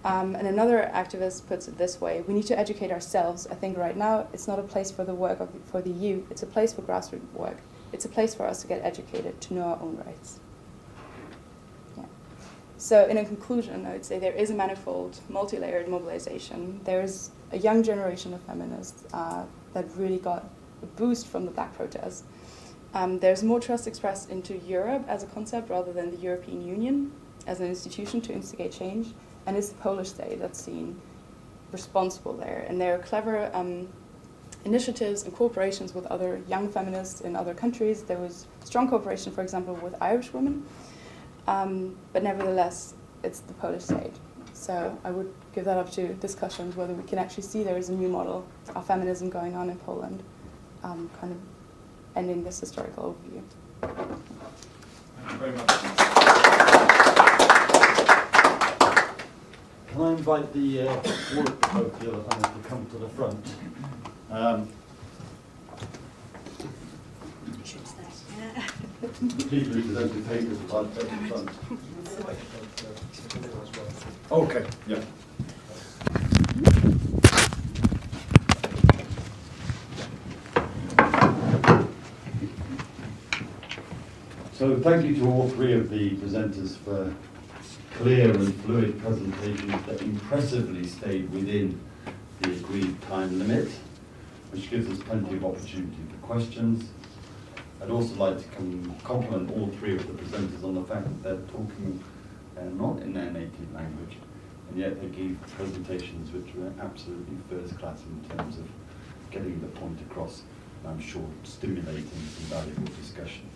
[SPEAKER 5] And another activist puts it this way: we need to educate ourselves. I think right now it's not a place for the work for the EU, it's a place for grassroots work. It's a place for us to get educated, to know our own rights. Yeah. So in a conclusion, I would say there is a manifold, multi-layered mobilization. There's a young generation of feminists that really got a boost from the Black protests. There's more trust expressed into Europe as a concept rather than the European Union as an institution to instigate change. And it's the Polish state that's seen responsible there. And there are clever initiatives and cooperations with other young feminists in other countries. There was strong cooperation, for example, with Irish women. But nevertheless, it's the Polish state. So I would give that up to discussions whether we can actually see there is a new model of feminism going on in Poland, kind of ending this historical overview.
[SPEAKER 6] Thank you very much.
[SPEAKER 1] Can I invite the all of both the other panelists to come to the front? Please represent the papers at the front. Okay, yeah. So thank you to all three of the presenters for clear and fluid presentations that impressively stayed within the agreed time limit, which gives us plenty of opportunity for questions. I'd also like to compliment all three of the presenters on the fact that they're talking not in their native language, and yet they gave presentations which were absolutely first class in terms of getting the point across, and I'm sure stimulating some valuable discussion.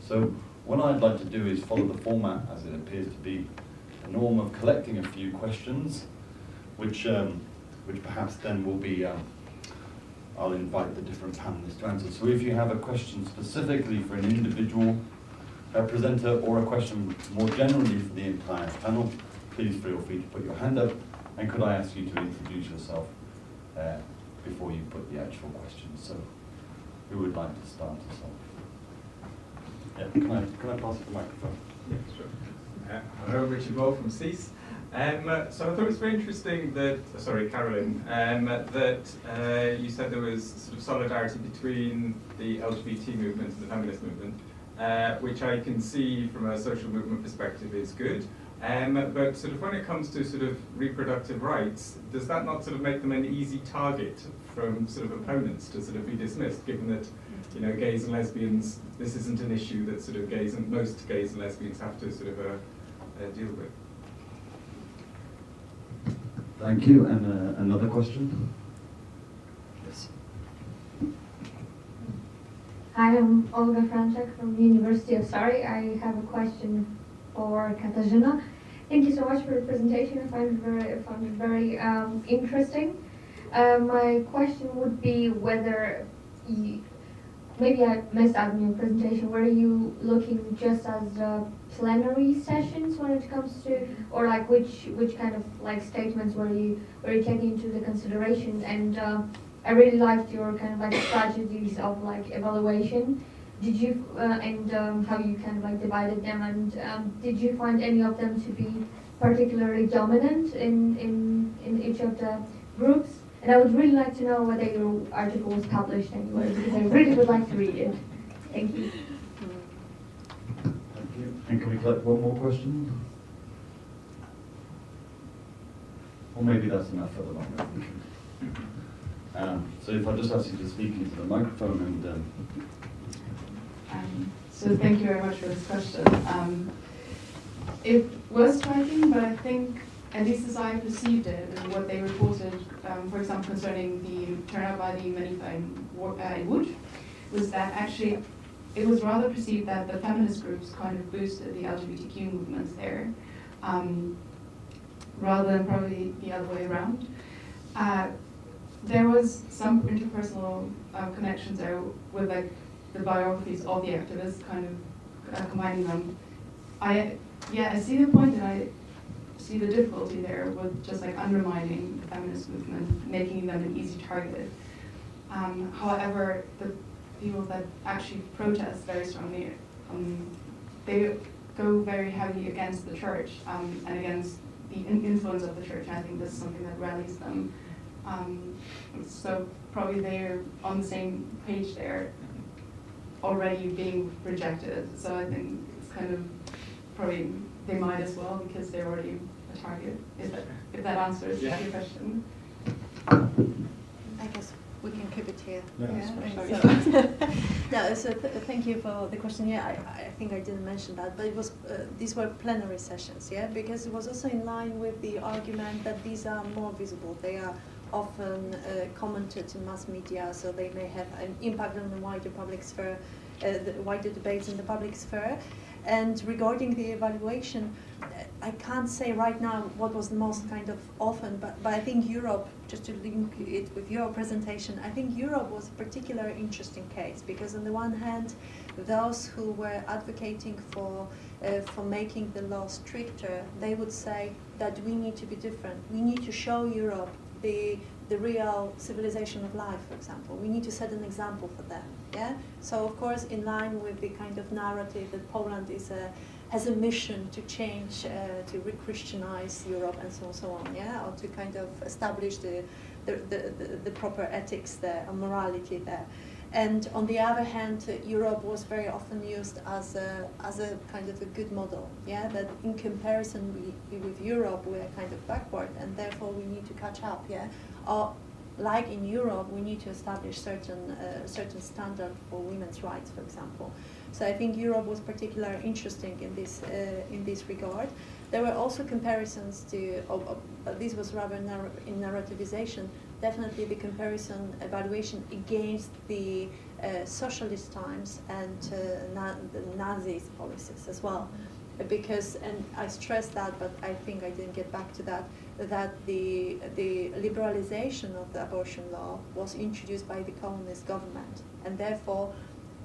[SPEAKER 1] So what I'd like to do is follow the format as it appears to be a norm of collecting a few questions, which perhaps then will be, I'll invite the different panelists to answer. So if you have a question specifically for an individual presenter or a question more generally for the entire panel, please feel free to put your hand up. And could I ask you to introduce yourself before you put the actual question? So who would like to start us off? Yeah, can I pass you the microphone?
[SPEAKER 6] Yeah, sure. Hello, Richard Moore from CEAS. So I thought it was very interesting that, Carolin, that you said there was sort of solidarity between the LGBT movement and the feminist movement, which I can see from a social movement perspective is good. But sort of when it comes to sort of reproductive rights, does that not sort of make them an easy target from sort of opponents to sort of be dismissed, given that, you know, gays and lesbians, this isn't an issue that sort of most gays and lesbians have to sort of deal with?
[SPEAKER 1] Thank you. And another question? Yes.
[SPEAKER 7] Hi, I'm Olga Franczak from the University of Surrey. I have a question for Katarzyna. Thank you so much for the presentation. I found it very interesting. My question would be whether maybe I missed out in your presentation. Were you looking just as plenary sessions when it comes to, or like which kind of like statements were you taking into the consideration? And I really liked your kind of like strategies of like evaluation. Did you and how you kind of like divided them? And did you find any of them to be particularly dominant in each of the groups? And I would really like to know whether your article was published anywhere, because I really would like to read it. Thank you.
[SPEAKER 1] Thank you. And can we collect one more question? Or maybe that's enough for the moment. So if I just ask you to speak into the microphone and...
[SPEAKER 5] So thank you very much for this question. It was striking, but I think at least as I perceived it, and what they reported, for example, concerning the turnout by the Manifa in Wood, was that actually it was rather perceived that the feminist groups kind of boosted the LGBTQ movements there, rather than probably the other way around. There was some interpersonal connections there with like the biographies of the activists, kind of combining them. I see the point, and I see the difficulty there with just like undermining the feminist movement, making them an easy target. However, the people that actually protest very strongly, they go very heavily against the church and against the influence of the church. And I think this is something that rallies them. So probably they're on the same page there, already being rejected. So I think it's kind of probably they might as well, because they're already a target. If that answers your question.
[SPEAKER 4] I guess we can keep it here. Thank you for the question. Yeah, I think I didn't mention that, but it was these were plenary sessions. Yeah, because it was also in line with the argument that these are more visible. They are often commented in mass media, so they may have an impact on the wider public sphere, the wider debates in the public sphere. And regarding the evaluation, I can't say right now what was the most kind of often, but I think Europe, just to link it with your presentation, I think Europe was a particularly interesting case, because on the one hand, those who were advocating for making the law stricter, they would say that we need to be different. We need to show Europe the real civilization of life, for example. We need to set an example for them. Yeah. So of course, in line with the kind of narrative that Poland has a mission to change, to re-Christianize Europe, and so on. Yeah, or to kind of establish the proper ethics there, or morality there. And on the other hand, Europe was very often used as a kind of a good model. Yeah, that in comparison with Europe, we're kind of backward, and therefore we need to catch up. Yeah, or like in Europe, we need to establish certain standard for women's rights, for example. So I think Europe was particularly interesting in this regard. There were also comparisons to, but this was rather in narrativization. Definitely the comparison evaluation against the socialist times and the Nazis policies as well, because, and I stress that, but I think I didn't get back to that, that the liberalization of the abortion law was introduced by the communist government, and therefore,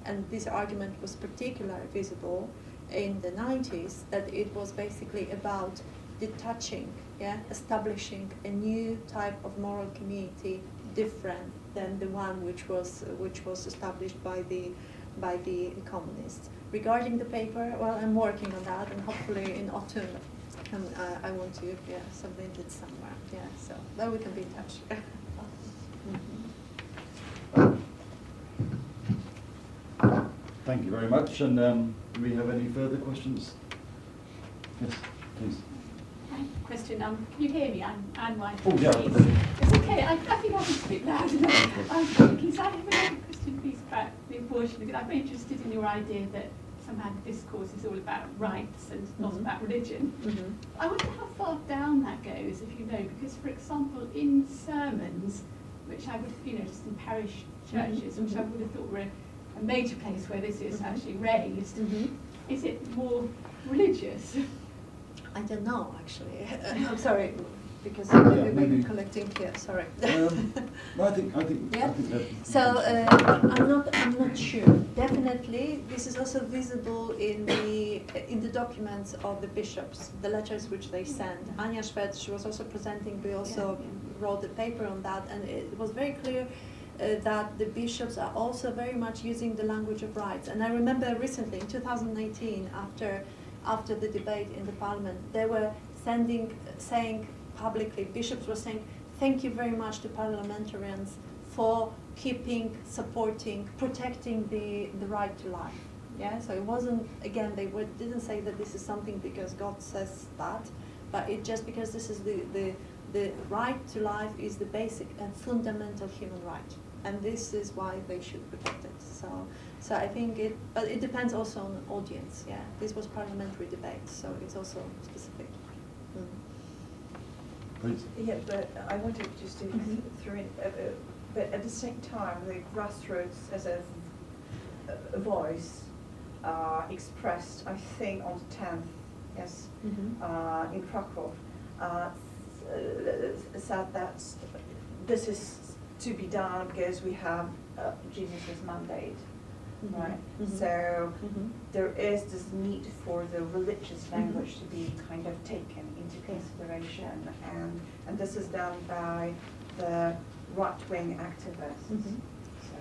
[SPEAKER 4] and this argument was particularly visible in the 90s, that it was basically about detaching, establishing a new type of moral community different than the one which was established by the communists. Regarding the paper, well, I'm working on that, and hopefully in autumn, I want to submit it somewhere. Yeah, so then we can be in touch.
[SPEAKER 1] Thank you very much. And do we have any further questions? Yes, please.
[SPEAKER 8] Question. Can you hear me? I'm white.
[SPEAKER 1] Oh, yeah.
[SPEAKER 8] It's okay. I think I can speak loud enough. I'm thinking, so I have a question, please, about the abortion, because I'm very interested in your idea that somehow the discourse is all about rights and not about religion. I wonder how far down that goes, if you know, because, for example, in sermons, which I would, just in parish churches, which I would have thought were a major place where this is actually raised, is it more religious?
[SPEAKER 4] I don't know, actually. I'm sorry, because
[SPEAKER 1] maybe
[SPEAKER 4] collecting here. Sorry.
[SPEAKER 1] No, I think
[SPEAKER 4] Yeah.
[SPEAKER 1] I think that.
[SPEAKER 4] So I'm not sure. Definitely, this is also visible in the documents of the bishops, the letters which they send. Ania Szwed, she was also presenting. We also wrote a paper on that, and it was very clear that the bishops are also very much using the language of rights. And I remember recently, in 2018, after the debate in the parliament, they were saying publicly, bishops were saying, thank you very much to parliamentarians for keeping, supporting, protecting the right to life. Yeah, so it wasn't, again, didn't say that this is something because God says that, but it just because this is the right to life is the basic and fundamental human right. And this is why they should protect it. So I think but it depends also on the audience. Yeah, this was parliamentary debate, so it's also specific.
[SPEAKER 1] Please.
[SPEAKER 9] Yeah, but I wanted just to throw in, but at the same time, the grassroots as a voice expressed, I think, on the 10th, yes, in Krakow, said that this is to be done because we have Jesus' mandate. Right. So there is this need for the religious language to be kind of taken into consideration, and this is done by the right-wing activists. So,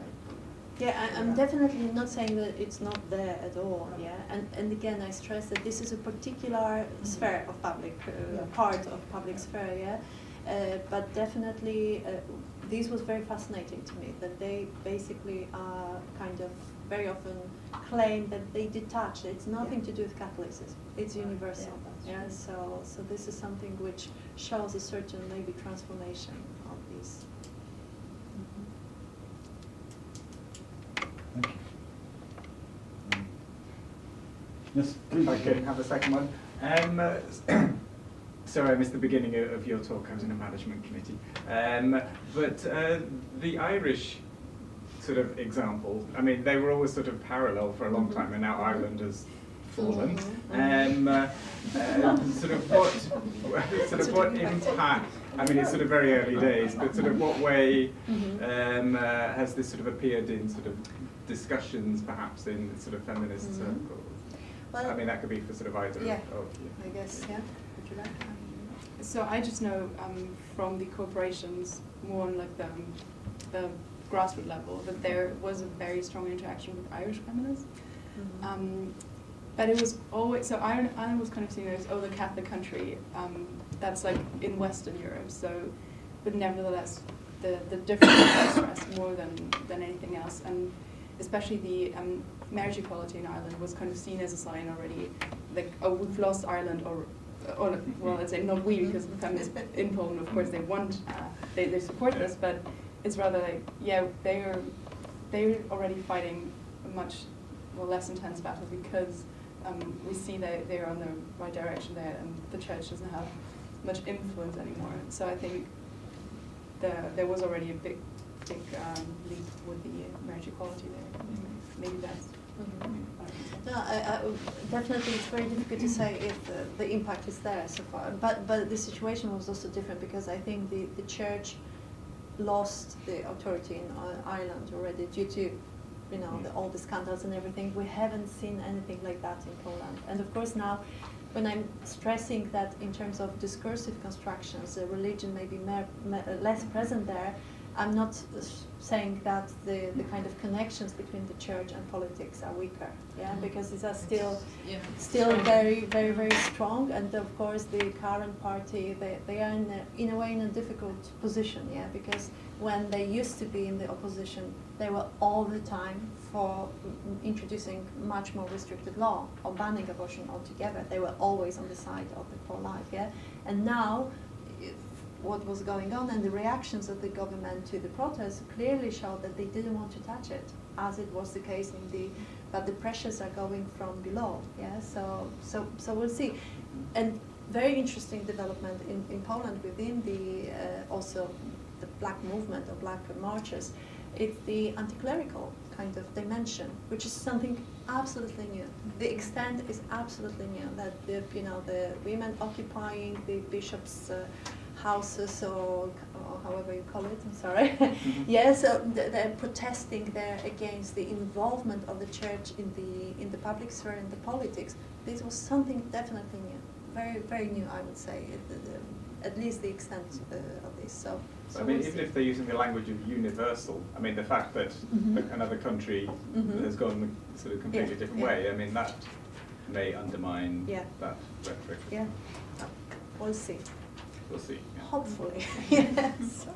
[SPEAKER 4] Yeah, I'm definitely not saying that it's not there at all. Yeah, and again, I stress that this is a particular sphere of public part of public sphere. Yeah, but definitely. This was very fascinating to me, that they basically kind of very often claim that they detach. It's nothing to do with Catholicism. It's universal. Yeah. So this is something which shows a certain maybe transformation of these.
[SPEAKER 1] Thank you. Yes, please.
[SPEAKER 6] If I can have a second one. Sorry, I missed the beginning of your talk. I was in a management committee. But the Irish sort of example, I mean, they were always sort of parallel for a long time, and now Ireland has fallen. Sort of what impact? I mean, it's sort of very early days, but sort of what way has this sort of appeared in sort of discussions, perhaps in sort of feminist circles? Well, I mean, that could be for sort of either of you.
[SPEAKER 4] I guess, yeah. Would you like?
[SPEAKER 5] So I just know from the corporations, more on like the grassroots level, that there was a very strong interaction with Irish feminists. But it was always, so Ireland was kind of seen as, the Catholic country, that's like in Western Europe, so, but nevertheless, the difference was stressed more than anything else, and especially the marriage equality in Ireland was kind of seen as a sign already, like, we've lost Ireland, or well, let's say not we, because the feminists in Poland, of course, they want, they support this, but it's rather like, they're already fighting a much less intense battle because we see that they're on the right direction there, and the church doesn't have much influence anymore. So I think there was already a big leap with the marriage equality there. Maybe that's.
[SPEAKER 4] No, definitely it's very difficult to say if the impact is there so far. But the situation was also different because I think the church lost the authority in Ireland already due to, all the scandals and everything. We haven't seen anything like that in Poland. And of course now, when I'm stressing that in terms of discursive constructions, religion may be less present there, I'm not saying that the kind of connections between the church and politics are weaker, because these are still very, very, very strong. And of course, the current party, they are in a way in a difficult position, because when they used to be in the opposition, they were all the time for introducing much more restricted law or banning abortion altogether. They were always on the side of the pro-life, and now, what was going on and the reactions of the government to the protests clearly showed that they didn't want to touch it, as it was the case but the pressures are going from below, so we'll see. And very interesting development in Poland within the also the black movement or black marches. It's the anti-clerical kind of dimension, which is something absolutely new. The extent is absolutely new, that the women occupying the bishops' houses or however you call it, I'm sorry. So they're protesting there against the involvement of the church in the public sphere and the politics. This was something definitely new, very, very new, I would say, at least the extent of this. So
[SPEAKER 6] I mean, even if they're using the language of universal, I mean, the fact that another country has gone sort of completely different way, I mean, that may undermine that rhetoric.
[SPEAKER 4] We'll see.
[SPEAKER 6] We'll see.
[SPEAKER 4] Hopefully, yes.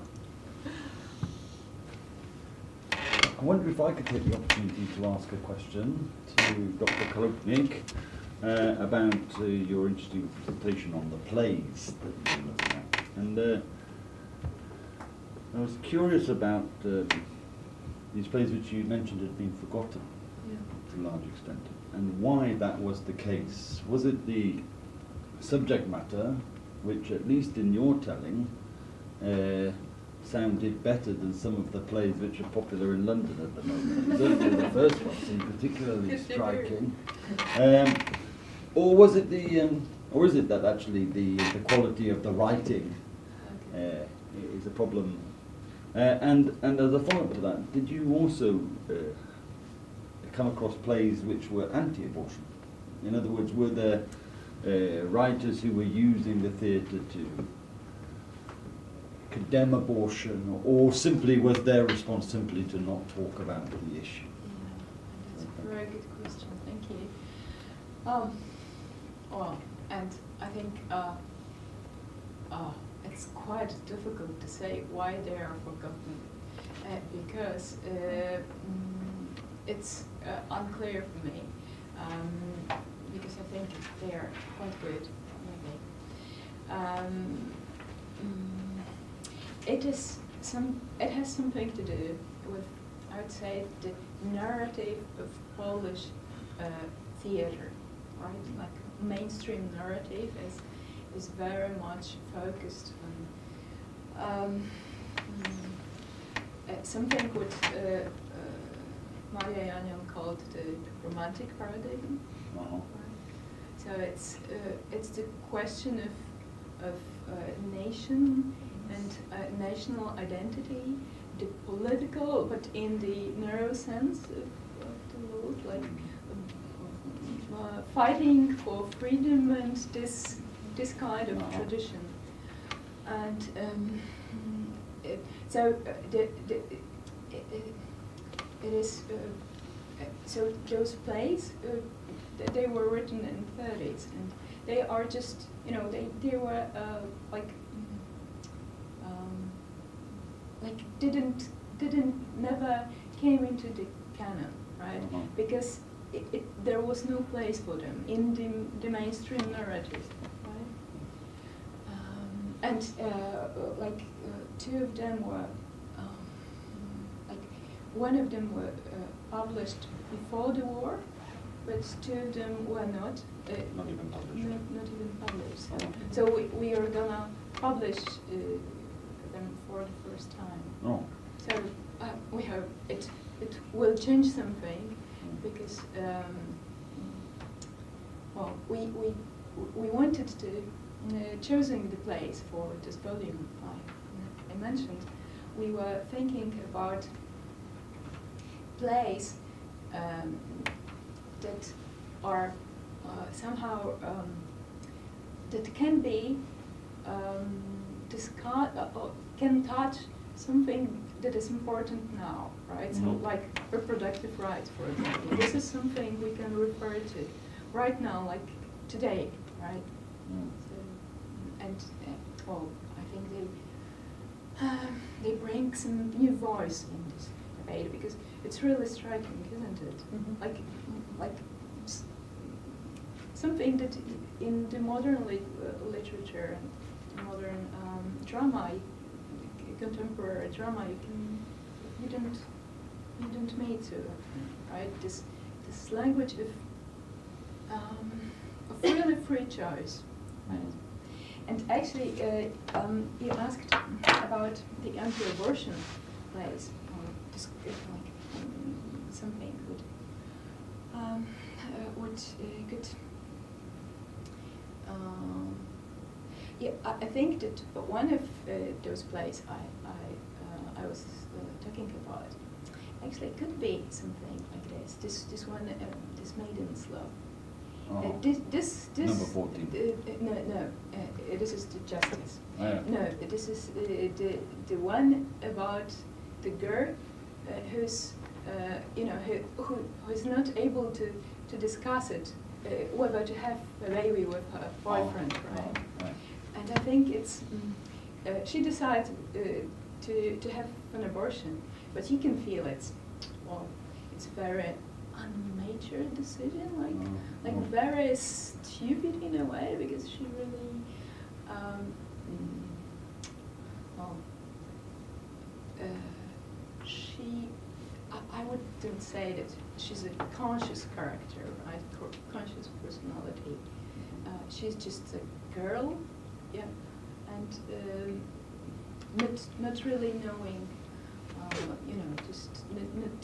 [SPEAKER 1] I wonder if I could take the opportunity to ask a question to Dr. Chałupnik about your interesting presentation on the plays that you're looking at. And I was curious about these plays which you mentioned had been forgotten to a large extent, and why that was the case. Was it the subject matter, which at least in your telling sounded better than some of the plays which are popular in London at the moment. Certainly the first one seemed particularly striking. Or was it or is it that actually the quality of the writing is a problem? And as a follow-up to that, did you also come across plays which were anti-abortion? In other words, were there writers who were using the theatre to condemn abortion, or simply was their response simply to not talk about the issue?
[SPEAKER 2] Yeah, that's a very good question. Thank you. Well, and I think it's quite difficult to say why they are forgotten, because it's unclear for me, because I think they are quite good, maybe. It has something to do with, I would say, the narrative of Polish theatre, right? Like mainstream narrative is very much focused on something what Maria Janion called the romantic paradigm.
[SPEAKER 1] Uh-huh.
[SPEAKER 2] So it's the question of nation and national identity, the political, but in the narrow sense of the word, like fighting for freedom and this kind of tradition. And it is so those plays they were written in the 30s, and they are just they were never came into the canon, right?
[SPEAKER 1] Uh-huh.
[SPEAKER 2] Because there was no place for them in the mainstream narrative, right? And two of them were one of them were published before the war, but two of them were not.
[SPEAKER 1] Not even published.
[SPEAKER 2] Not even published.
[SPEAKER 1] Oh.
[SPEAKER 2] So we are gonna publish them for the first time.
[SPEAKER 1] Oh.
[SPEAKER 2] So we hope it will change something, because we wanted to choosing the place for this volume I mentioned. We were thinking about plays that are somehow that can be can touch something that is important now, right? So like reproductive rights, for example. This is something we can refer to right now, like today, right? So, and I think they bring some new voice in this debate, because it's really striking, isn't it?
[SPEAKER 4] Mm-hmm.
[SPEAKER 2] Like something that in the modern literature and modern drama, contemporary drama, you don't meet so often, right? This language of really free choice, right? And actually, you asked about the anti-abortion plays, or just something would could. I think that one of those plays I was talking about actually could be something like this. This one, this Maiden's Love.
[SPEAKER 1] Oh.
[SPEAKER 2] This
[SPEAKER 1] Number 14.
[SPEAKER 2] No. This is the Justice.
[SPEAKER 1] Oh, yeah.
[SPEAKER 2] No, this is the one about the girl who's who is not able to discuss it, whether to have a baby with her boyfriend, right?
[SPEAKER 1] Right.
[SPEAKER 2] And I think it's she decides to have an abortion, but you can feel it's very unmature decision, like very stupid in a way, because she really I wouldn't say that she's a conscious character, right? Conscious personality. She's just a girl yeah, and not really knowing, you know, just not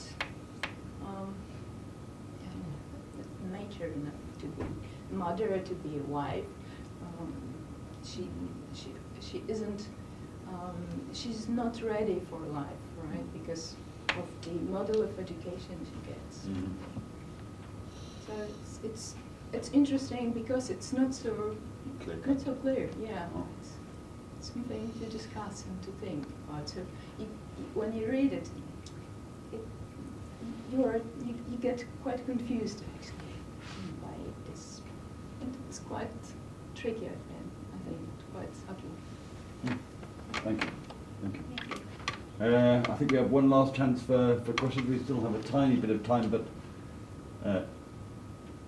[SPEAKER 2] mature enough to be mother, to be a wife. She isn't. She's not ready for life, right? Because of the model of education she gets.
[SPEAKER 1] Mm.
[SPEAKER 2] So it's interesting because it's not so clear. Yeah,
[SPEAKER 1] Oh.
[SPEAKER 2] it's something to discuss and to think about. So when you read it, you get quite confused actually by this. It's quite tricky, I think, quite subtle.
[SPEAKER 1] Thank you. Thank you. I think we have one last chance for questions. We still have a tiny bit of time, but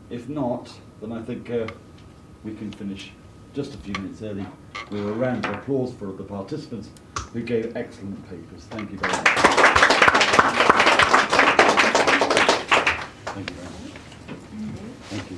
[SPEAKER 1] if not, then I think we can finish just a few minutes early with a round of applause for the participants who gave excellent papers. Thank you very much. Thank you very much. Thank you.